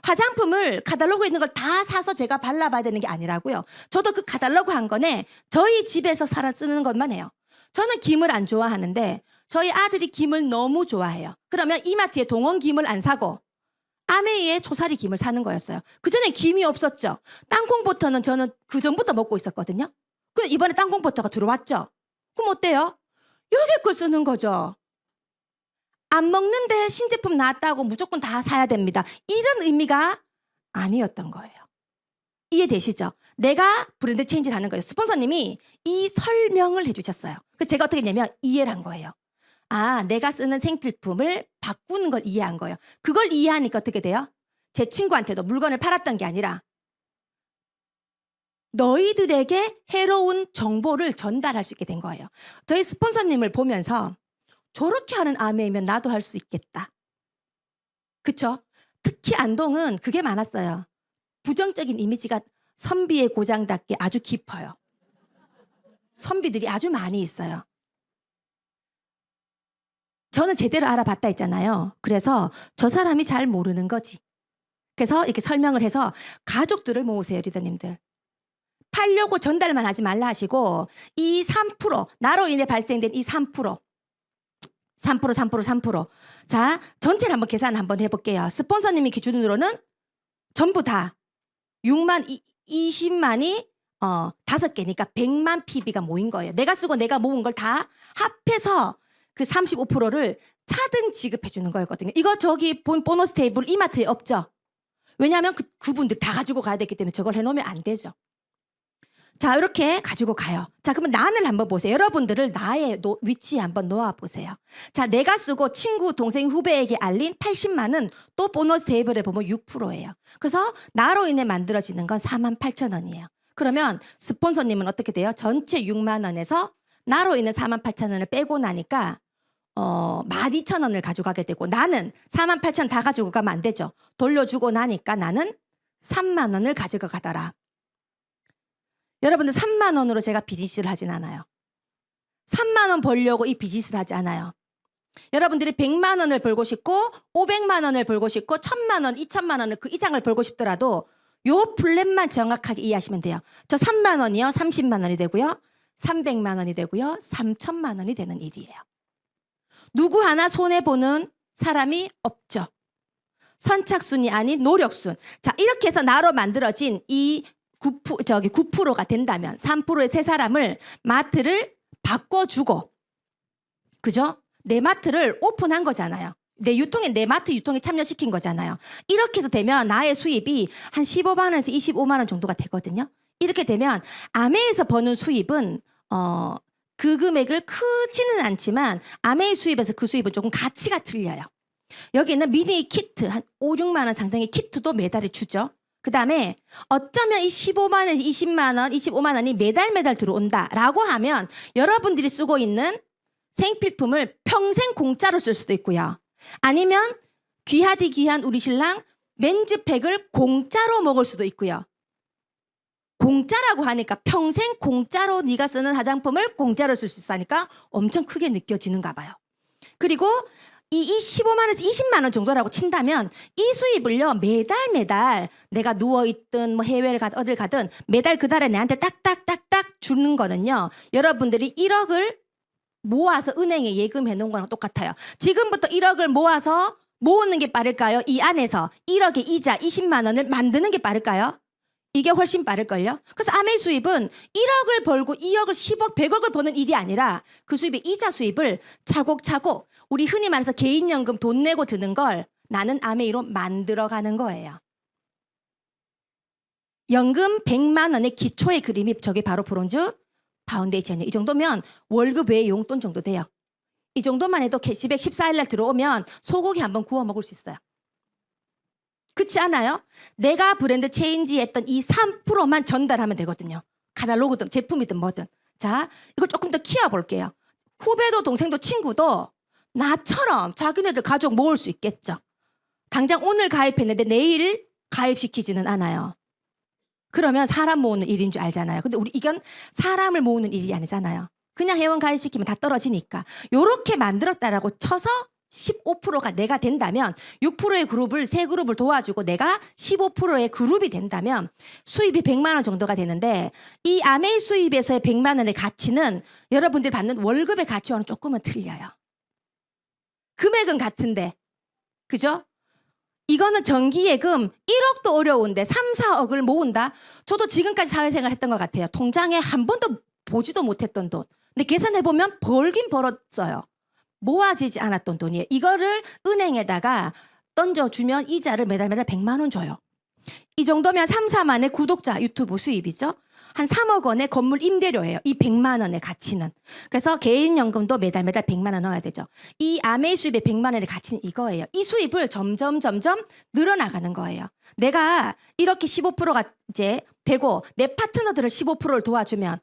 화장품을 카탈로그에 있는 걸 다 사서 제가 발라봐야 되는 게 아니라고요. 저도 그 카탈로그 한 권에 저희 집에서 살아 쓰는 것만 해요. 저는 김을 안 좋아하는데 저희 아들이 김을 너무 좋아해요. 그러면 이마트에 동원 김을 안 사고 아메이에 초사리 김을 사는 거였어요. 그전엔 김이 없었죠. 땅콩버터는 저는 그전부터 먹고 있었거든요. 근데 이번에 땅콩버터가 들어왔죠. 그럼 어때요? 여길 걸 쓰는 거죠. 안 먹는데 신제품 나왔다고 무조건 다 사야 됩니다. 이런 의미가 아니었던 거예요. 이해되시죠? 내가 브랜드 체인지를 하는 거예요. 스폰서님이 이 설명을 해주셨어요. 그래서 제가 어떻게 했냐면 이해를 한 거예요. 아, 내가 쓰는 생필품을 바꾸는 걸 이해한 거예요. 그걸 이해하니까 어떻게 돼요? 제 친구한테도 물건을 팔았던 게 아니라 너희들에게 해로운 정보를 전달할 수 있게 된 거예요. 저희 스폰서님을 보면서 저렇게 하는 아메이면 나도 할 수 있겠다. 그쵸? 특히 안동은 그게 많았어요. 부정적인 이미지가 선비의 고장답게 아주 깊어요. 선비들이 아주 많이 있어요. 저는 제대로 알아봤다 했잖아요. 그래서 저 사람이 잘 모르는 거지. 그래서 이렇게 설명을 해서 가족들을 모으세요, 리더님들. 팔려고 전달만 하지 말라 하시고 이 3%, 나로 인해 발생된 이 3%. 자, 전체를 한번 계산 한번 해볼게요. 스폰서님이 기준으로는 전부 다 6만 20만이 5개니까 100만 PB가 모인 거예요. 내가 쓰고 내가 모은 걸 다 합해서 그 35%를 차등 지급해 주는 거였거든요. 이거 저기 본 보너스 테이블 이마트에 없죠. 왜냐하면 그분들 다 가지고 가야 되기 때문에 저걸 해놓으면 안 되죠. 자, 이렇게 가지고 가요. 자, 그러면 난을 한번 보세요. 여러분들을 나의 위치에 한번 놓아보세요. 자, 내가 쓰고 친구, 동생, 후배에게 알린 80만은 또 보너스 테이블에 보면 6%예요. 그래서 나로 인해 만들어지는 건 48,000원이에요. 그러면 스폰서님은 어떻게 돼요? 전체 6만 원에서 나로 인해 48,000원을 빼고 나니까 12,000원을 가져가게 되고 나는 48,000원 다 가지고 가면 안 되죠. 돌려주고 나니까 나는 3만 원을 가지고 가더라. 여러분들 3만 원으로 제가 비즈니스를 하진 않아요. 3만 원 벌려고 이 비즈니스를 하지 않아요. 여러분들이 100만 원을 벌고 싶고 500만 원을 벌고 싶고 1,000만 원, 2,000만 원을 그 이상을 벌고 싶더라도 요 플랜만 정확하게 이해하시면 돼요. 저 3만 원이요. 30만 원이 되고요. 300만 원이 되고요. 3,000만 원이 되는 일이에요. 누구 하나 손해보는 사람이 없죠. 선착순이 아닌 노력순. 자, 이렇게 해서 나로 만들어진 이 9%가 된다면 3%의 세 사람을 마트를 바꿔주고, 그죠? 내 마트를 오픈한 거잖아요. 내 마트 유통에 참여시킨 거잖아요. 이렇게 해서 되면 나의 수입이 한 15만 원에서 25만 원 정도가 되거든요. 이렇게 되면 아메에서 버는 수입은 그 금액을 크지는 않지만 아메의 수입에서 그 수입은 조금 가치가 틀려요. 여기는 미니 키트 한 5, 6만 원 상당의 키트도 매달에 주죠. 그 다음에 어쩌면 이 15만 원에서 20만 원, 25만 원이 매달 들어온다라고 하면 여러분들이 쓰고 있는 생필품을 평생 공짜로 쓸 수도 있고요. 아니면 귀하디 귀한 우리 신랑 맨즈팩을 공짜로 먹을 수도 있고요. 공짜라고 하니까 평생 공짜로 네가 쓰는 화장품을 공짜로 쓸 수 있으니까 엄청 크게 느껴지는가 봐요. 그리고 이 15만 원에서 20만 원 정도라고 친다면 이 수입을요 매달 내가 누워있든 뭐 해외를 가든 어딜 가든 매달 그 달에 내한테 딱딱딱딱 주는 거는요 여러분들이 1억을 모아서 은행에 예금해 놓은 거랑 똑같아요. 지금부터 1억을 모아서 모으는 게 빠를까요? 이 안에서 1억의 이자 20만 원을 만드는 게 빠를까요? 이게 훨씬 빠를걸요? 그래서 아메 수입은 1억을 벌고 2억을 10억, 100억을 버는 일이 아니라 그 수입의 이자 수입을 차곡차곡 우리 흔히 말해서 개인연금 돈 내고 드는 걸 나는 아메이로 만들어가는 거예요. 연금 100만 원의 기초의 그림이 저게 바로 브론즈 파운데이션이에요. 이 정도면 월급 외의 용돈 정도 돼요. 이 정도만 해도 캐시백 14일 날 들어오면 소고기 한번 구워 먹을 수 있어요. 그렇지 않아요? 내가 브랜드 체인지했던 이 3%만 전달하면 되거든요. 카탈로그든 제품이든 뭐든. 자, 이걸 조금 더 키워볼게요. 후배도 동생도 친구도 나처럼 자기네들 가족 모을 수 있겠죠. 당장 오늘 가입했는데 내일 가입시키지는 않아요. 그러면 사람 모으는 일인 줄 알잖아요. 근데 우리 이건 사람을 모으는 일이 아니잖아요. 그냥 회원 가입시키면 다 떨어지니까. 요렇게 만들었다라고 쳐서 15%가 내가 된다면 6%의 그룹을 세 그룹을 도와주고 내가 15%의 그룹이 된다면 수입이 100만 원 정도가 되는데 이 아메이 수입에서의 100만 원의 가치는 여러분들이 받는 월급의 가치와는 조금은 틀려요. 금액은 같은데 그죠? 이거는 정기예금 1억도 어려운데 3, 4억을 모은다? 저도 지금까지 사회생활 했던 것 같아요. 통장에 한 번도 보지도 못했던 돈. 근데 계산해보면 벌긴 벌었어요. 모아지지 않았던 돈이에요. 이거를 은행에다가 던져주면 이자를 매달 100만 원 줘요. 이 정도면 3, 4만의 구독자 유튜브 수입이죠. 한 3억 원의 건물 임대료예요. 이 100만 원의 가치는. 그래서 개인연금도 매달 100만 원 넣어야 되죠. 이 아메이 수입의 100만 원의 가치는 이거예요. 이 수입을 점점 늘어나가는 거예요. 내가 이렇게 15%가 이제 되고 내 파트너들을 15%를 도와주면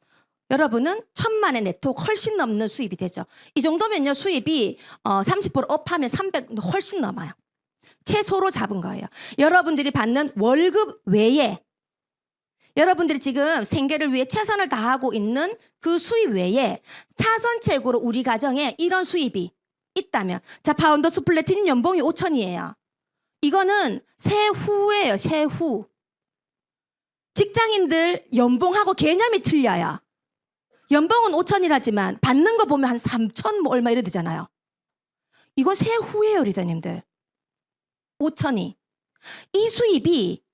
여러분은 1,000만의 네트 훨씬 넘는 수입이 되죠. 이 정도면요 수입이 30% 업하면 300 훨씬 넘어요. 최소로 잡은 거예요. 여러분들이 받는 월급 외에 여러분들이 지금 생계를 위해 최선을 다하고 있는 그 수입 외에 차선책으로 우리 가정에 이런 수입이 있다면 자 파운더스 플래티넘 연봉이 5천이에요. 이거는 세후예요. 세후. 직장인들 연봉하고 개념이 틀려요. 연봉은 5천이라지만 받는 거 보면 한 3천 뭐 얼마 이래 되잖아요. 이건 세후예요, 리더님들. 5천이. 이 수입이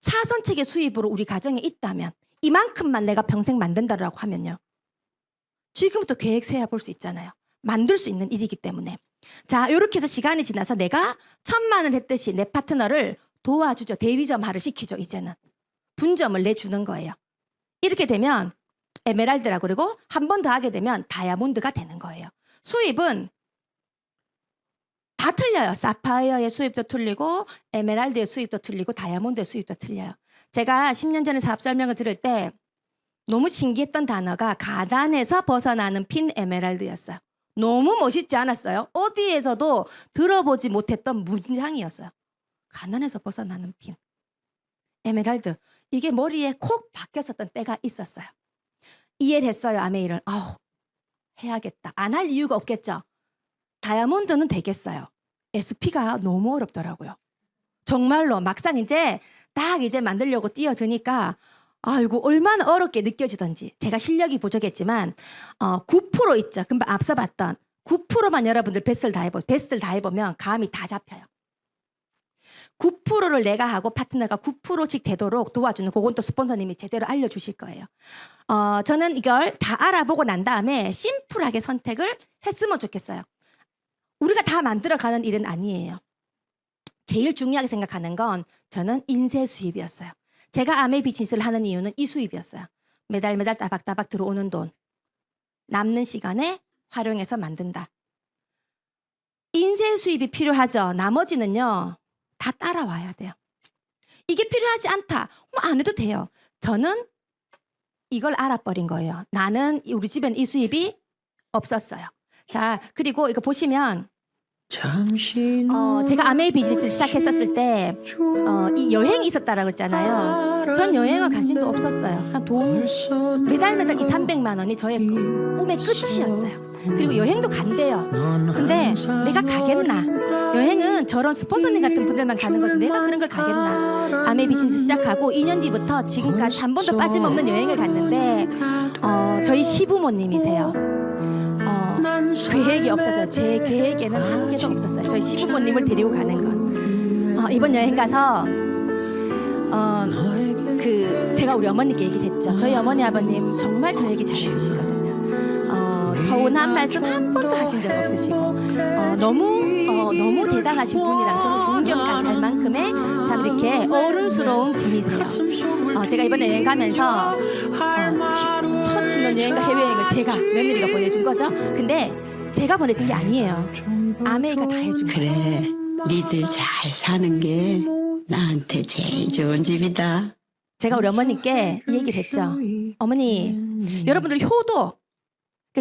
차선책의 수입으로 우리 가정에 있다면 이만큼만 내가 평생 만든다라고 하면요. 지금부터 계획 세워 볼 수 있잖아요. 만들 수 있는 일이기 때문에. 자, 이렇게 해서 시간이 지나서 내가 1,000만 원 했듯이 내 파트너를 도와주죠. 대리점화를 시키죠. 이제는. 분점을 내주는 거예요. 이렇게 되면 에메랄드라고 그리고 한 번 더 하게 되면 다이아몬드가 되는 거예요. 수입은 다 틀려요. 사파이어의 수입도 틀리고 에메랄드의 수입도 틀리고 다이아몬드의 수입도 틀려요. 제가 10년 전에 사업 설명을 들을 때 너무 신기했던 단어가 가난에서 벗어나는 핀 에메랄드였어요. 너무 멋있지 않았어요? 어디에서도 들어보지 못했던 문장이었어요. 가난에서 벗어나는 핀 에메랄드. 이게 머리에 콕 박혔었던 때가 있었어요. 이해를 했어요. 아메이를. 아우 해야겠다. 안 할 이유가 없겠죠. 다이아몬드는 되겠어요. SP가 너무 어렵더라고요. 정말로 막상 이제 딱 이제 만들려고 뛰어드니까 아이고 얼마나 어렵게 느껴지던지. 제가 실력이 부족했지만 9% 있죠. 금방 앞서 봤던 9%만 여러분들 베스트를 다 해보면 감이 다 잡혀요. 9%를 내가 하고 파트너가 9%씩 되도록 도와주는 그건 또 스폰서님이 제대로 알려주실 거예요. 저는 이걸 다 알아보고 난 다음에 심플하게 선택을 했으면 좋겠어요. 우리가 다 만들어가는 일은 아니에요. 제일 중요하게 생각하는 건 저는 인쇄 수입이었어요. 제가 아메이 비즈니스를 하는 이유는 이 수입이었어요. 매달 따박따박 들어오는 돈. 남는 시간에 활용해서 만든다. 인쇄 수입이 필요하죠. 나머지는요. 다 따라와야 돼요. 이게 필요하지 않다. 안 해도 돼요. 저는 이걸 알아버린 거예요. 나는 우리 집엔 이 수입이 없었어요. 자, 그리고 이거 보시면 제가 아메이 비즈니스를 시작했었을 때 이 여행이 있었다라고 했잖아요. 전 여행을 관심도 없었어요. 그냥 돈 매달 이 300만 원이 저의 꿈의 끝이었어요. 그리고 여행도 간대요. 근데 내가 가겠나? 여행은 저런 스폰서님 같은 분들만 가는 거지 내가 그런 걸 가겠나? 아메이 비즈니스 시작하고 2년 뒤부터 지금까지 한 번도 빠짐없는 여행을 갔는데 저희 시부모님이세요. 계획이 없어서 제 계획에는 한 개도 없었어요. 저희 시부모님을 데리고 가는 건. 이번 여행 가서 제가 우리 어머니께 얘기했죠. 저희 어머니 아버님 정말 저 얘기 잘해주시거든요. 서운한 말씀 한 번도 하신 적 없으시고 너무 너무 대단하신 분이랑 저는 존경까지 할 만큼의 참 이렇게 어른스러운 분이세요. 제가 이번에 여행 가면서 첫 신혼여행과 해외여행을 제가 며느리가 보내준 거죠. 근데 제가 보내준 게 아니에요. 아메이가 다 해준 거예요. 그래, 니들 잘 사는 게 나한테 제일 좋은 집이다. 제가 우리 어머니께 이 얘기를 했죠. 어머니, 여러분들 효도,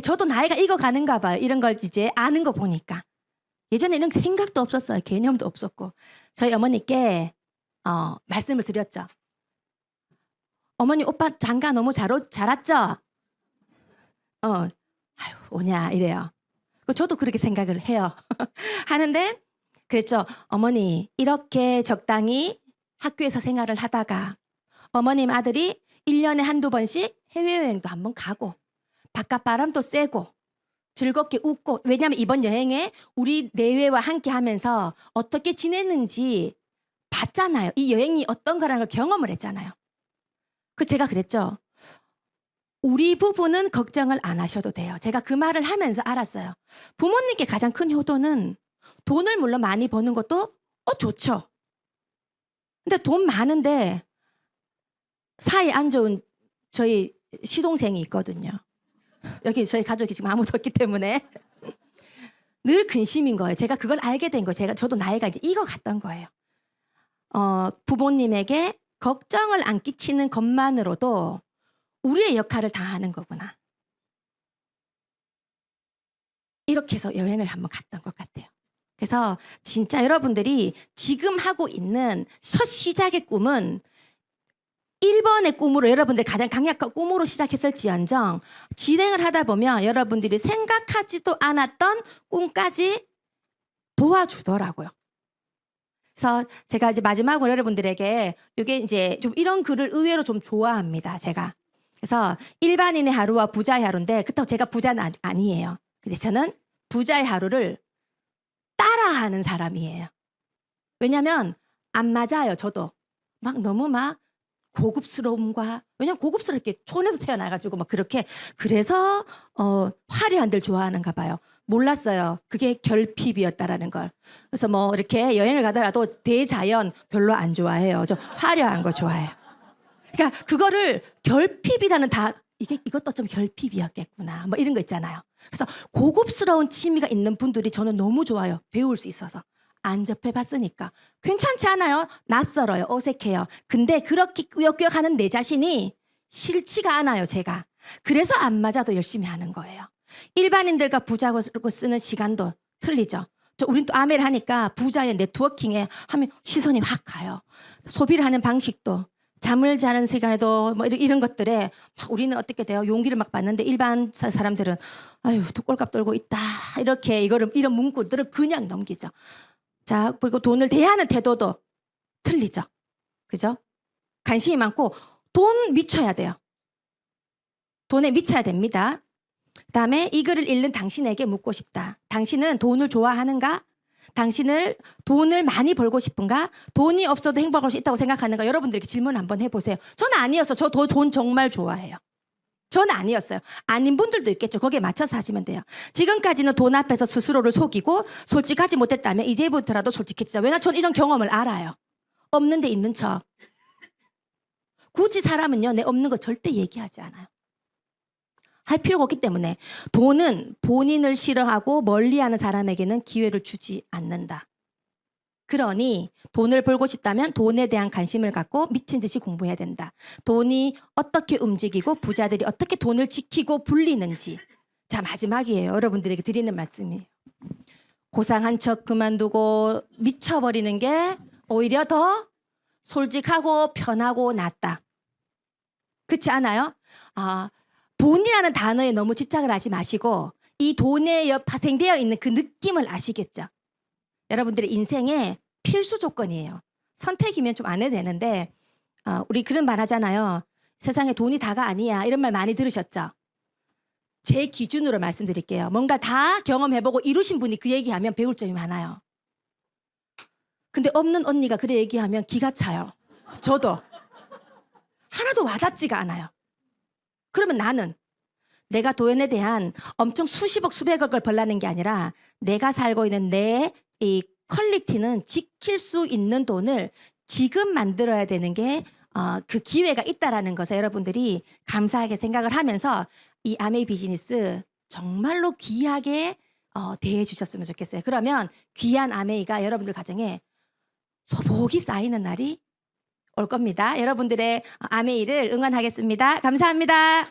저도 나이가 익어가는가 봐요. 이런 걸 이제 아는 거 보니까. 예전에는 생각도 없었어요. 개념도 없었고. 저희 어머니께 말씀을 드렸죠. 어머니, 오빠 장가 너무 잘 왔죠? 아유, 오냐 이래요. 저도 그렇게 생각을 해요. 하는데 그랬죠. 어머니, 이렇게 적당히 학교에서 생활을 하다가 어머님 아들이 1년에 한두 번씩 해외여행도 한번 가고 바깥 바람도 쐬고 즐겁게 웃고, 왜냐하면 이번 여행에 우리 내외와 함께 하면서 어떻게 지냈는지 봤잖아요. 이 여행이 어떤 거라는 걸 경험을 했잖아요. 제가 그랬죠. 우리 부부는 걱정을 안 하셔도 돼요. 제가 그 말을 하면서 알았어요. 부모님께 가장 큰 효도는 돈을 물론 많이 버는 것도 좋죠. 근데 돈 많은데 사이 안 좋은 저희 시동생이 있거든요. 여기 저희 가족이 지금 아무도 없기 때문에 늘 근심인 거예요. 제가 그걸 알게 된 거예요. 저도 나이가 이제 익어갔던 거예요. 부모님에게 걱정을 안 끼치는 것만으로도 우리의 역할을 다 하는 거구나. 이렇게 해서 여행을 한번 갔던 것 같아요. 그래서 진짜 여러분들이 지금 하고 있는 첫 시작의 꿈은 1번의 꿈으로, 여러분들이 가장 강력한 꿈으로 시작했을지언정 진행을 하다 보면 여러분들이 생각하지도 않았던 꿈까지 도와주더라고요. 그래서 제가 이제 마지막으로 여러분들에게 이게 이제 좀 이런 글을 의외로 좀 좋아합니다. 제가. 그래서 일반인의 하루와 부자의 하루인데, 그렇다고 제가 부자는 아니에요. 근데 저는 부자의 하루를 따라하는 사람이에요. 왜냐하면 안 맞아요. 저도 너무 고급스러움과, 왜냐면 고급스럽게 촌에서 태어나가지고 그렇게, 그래서 화려한 데를 좋아하는가 봐요. 몰랐어요. 그게 결핍이었다라는 걸. 그래서 이렇게 여행을 가더라도 대자연 별로 안 좋아해요. 저 화려한 거 좋아해요. 그러니까 그거를 결핍이라는 이것도 좀 결핍이었겠구나. 이런 거 있잖아요. 그래서 고급스러운 취미가 있는 분들이 저는 너무 좋아요. 배울 수 있어서. 안 접해봤으니까. 괜찮지 않아요? 낯설어요. 어색해요. 근데 그렇게 꾸역꾸역하는 내 자신이 싫지가 않아요. 제가. 그래서 안 맞아도 열심히 하는 거예요. 일반인들과 부자고 쓰는 시간도 틀리죠. 우린 또 아메를 하니까 부자의 네트워킹에 하면 시선이 확 가요. 소비를 하는 방식도, 잠을 자는 시간에도 이런 것들에 우리는 어떻게 돼요? 용기를 받는데 일반 사람들은 아유, 꼴값 떨고 있다. 이렇게 이런 문구들을 그냥 넘기죠. 자, 그리고 돈을 대하는 태도도 틀리죠. 그죠? 관심이 많고 돈 미쳐야 돼요. 돈에 미쳐야 됩니다. 그다음에 이 글을 읽는 당신에게 묻고 싶다. 당신은 돈을 좋아하는가? 당신을 돈을 많이 벌고 싶은가? 돈이 없어도 행복할 수 있다고 생각하는가? 여러분들에게 질문 한번 해보세요. 저는 아니었어요. 저 돈 정말 좋아해요. 저는 아니었어요. 아닌 분들도 있겠죠. 거기에 맞춰서 하시면 돼요. 지금까지는 돈 앞에서 스스로를 속이고 솔직하지 못했다면 이제부터라도 솔직해지자. 왜냐면 저는 이런 경험을 알아요. 없는 데 있는 척. 굳이 사람은요, 내 없는 거 절대 얘기하지 않아요. 할 필요가 없기 때문에. 돈은 본인을 싫어하고 멀리하는 사람에게는 기회를 주지 않는다. 그러니 돈을 벌고 싶다면 돈에 대한 관심을 갖고 미친 듯이 공부해야 된다. 돈이 어떻게 움직이고 부자들이 어떻게 돈을 지키고 불리는지. 자, 마지막이에요. 여러분들에게 드리는 말씀이에요. 고상한 척 그만두고 미쳐버리는 게 오히려 더 솔직하고 편하고 낫다. 그렇지 않아요? 돈이라는 단어에 너무 집착을 하지 마시고 이 돈에 파생되어 있는 그 느낌을 아시겠죠? 여러분들의 인생의 필수 조건이에요. 선택이면 좀 안 해도 되는데 우리 그런 말 하잖아요. 세상에 돈이 다가 아니야. 이런 말 많이 들으셨죠? 제 기준으로 말씀드릴게요. 뭔가 다 경험해보고 이루신 분이 그 얘기하면 배울 점이 많아요. 근데 없는 언니가 그래 얘기하면 기가 차요. 저도. 하나도 와닿지가 않아요. 그러면 내가 돈에 대한 엄청 수십억 수백억을 벌라는 게 아니라 내가 살고 있는 내 이 퀄리티는 지킬 수 있는 돈을 지금 만들어야 되는 게 그 기회가 있다라는 것을 여러분들이 감사하게 생각을 하면서 이 아메이 비즈니스 정말로 귀하게 대해 주셨으면 좋겠어요. 그러면 귀한 아메이가 여러분들 가정에 소복이 쌓이는 날이 올 겁니다. 여러분들의 아메이를 응원하겠습니다. 감사합니다.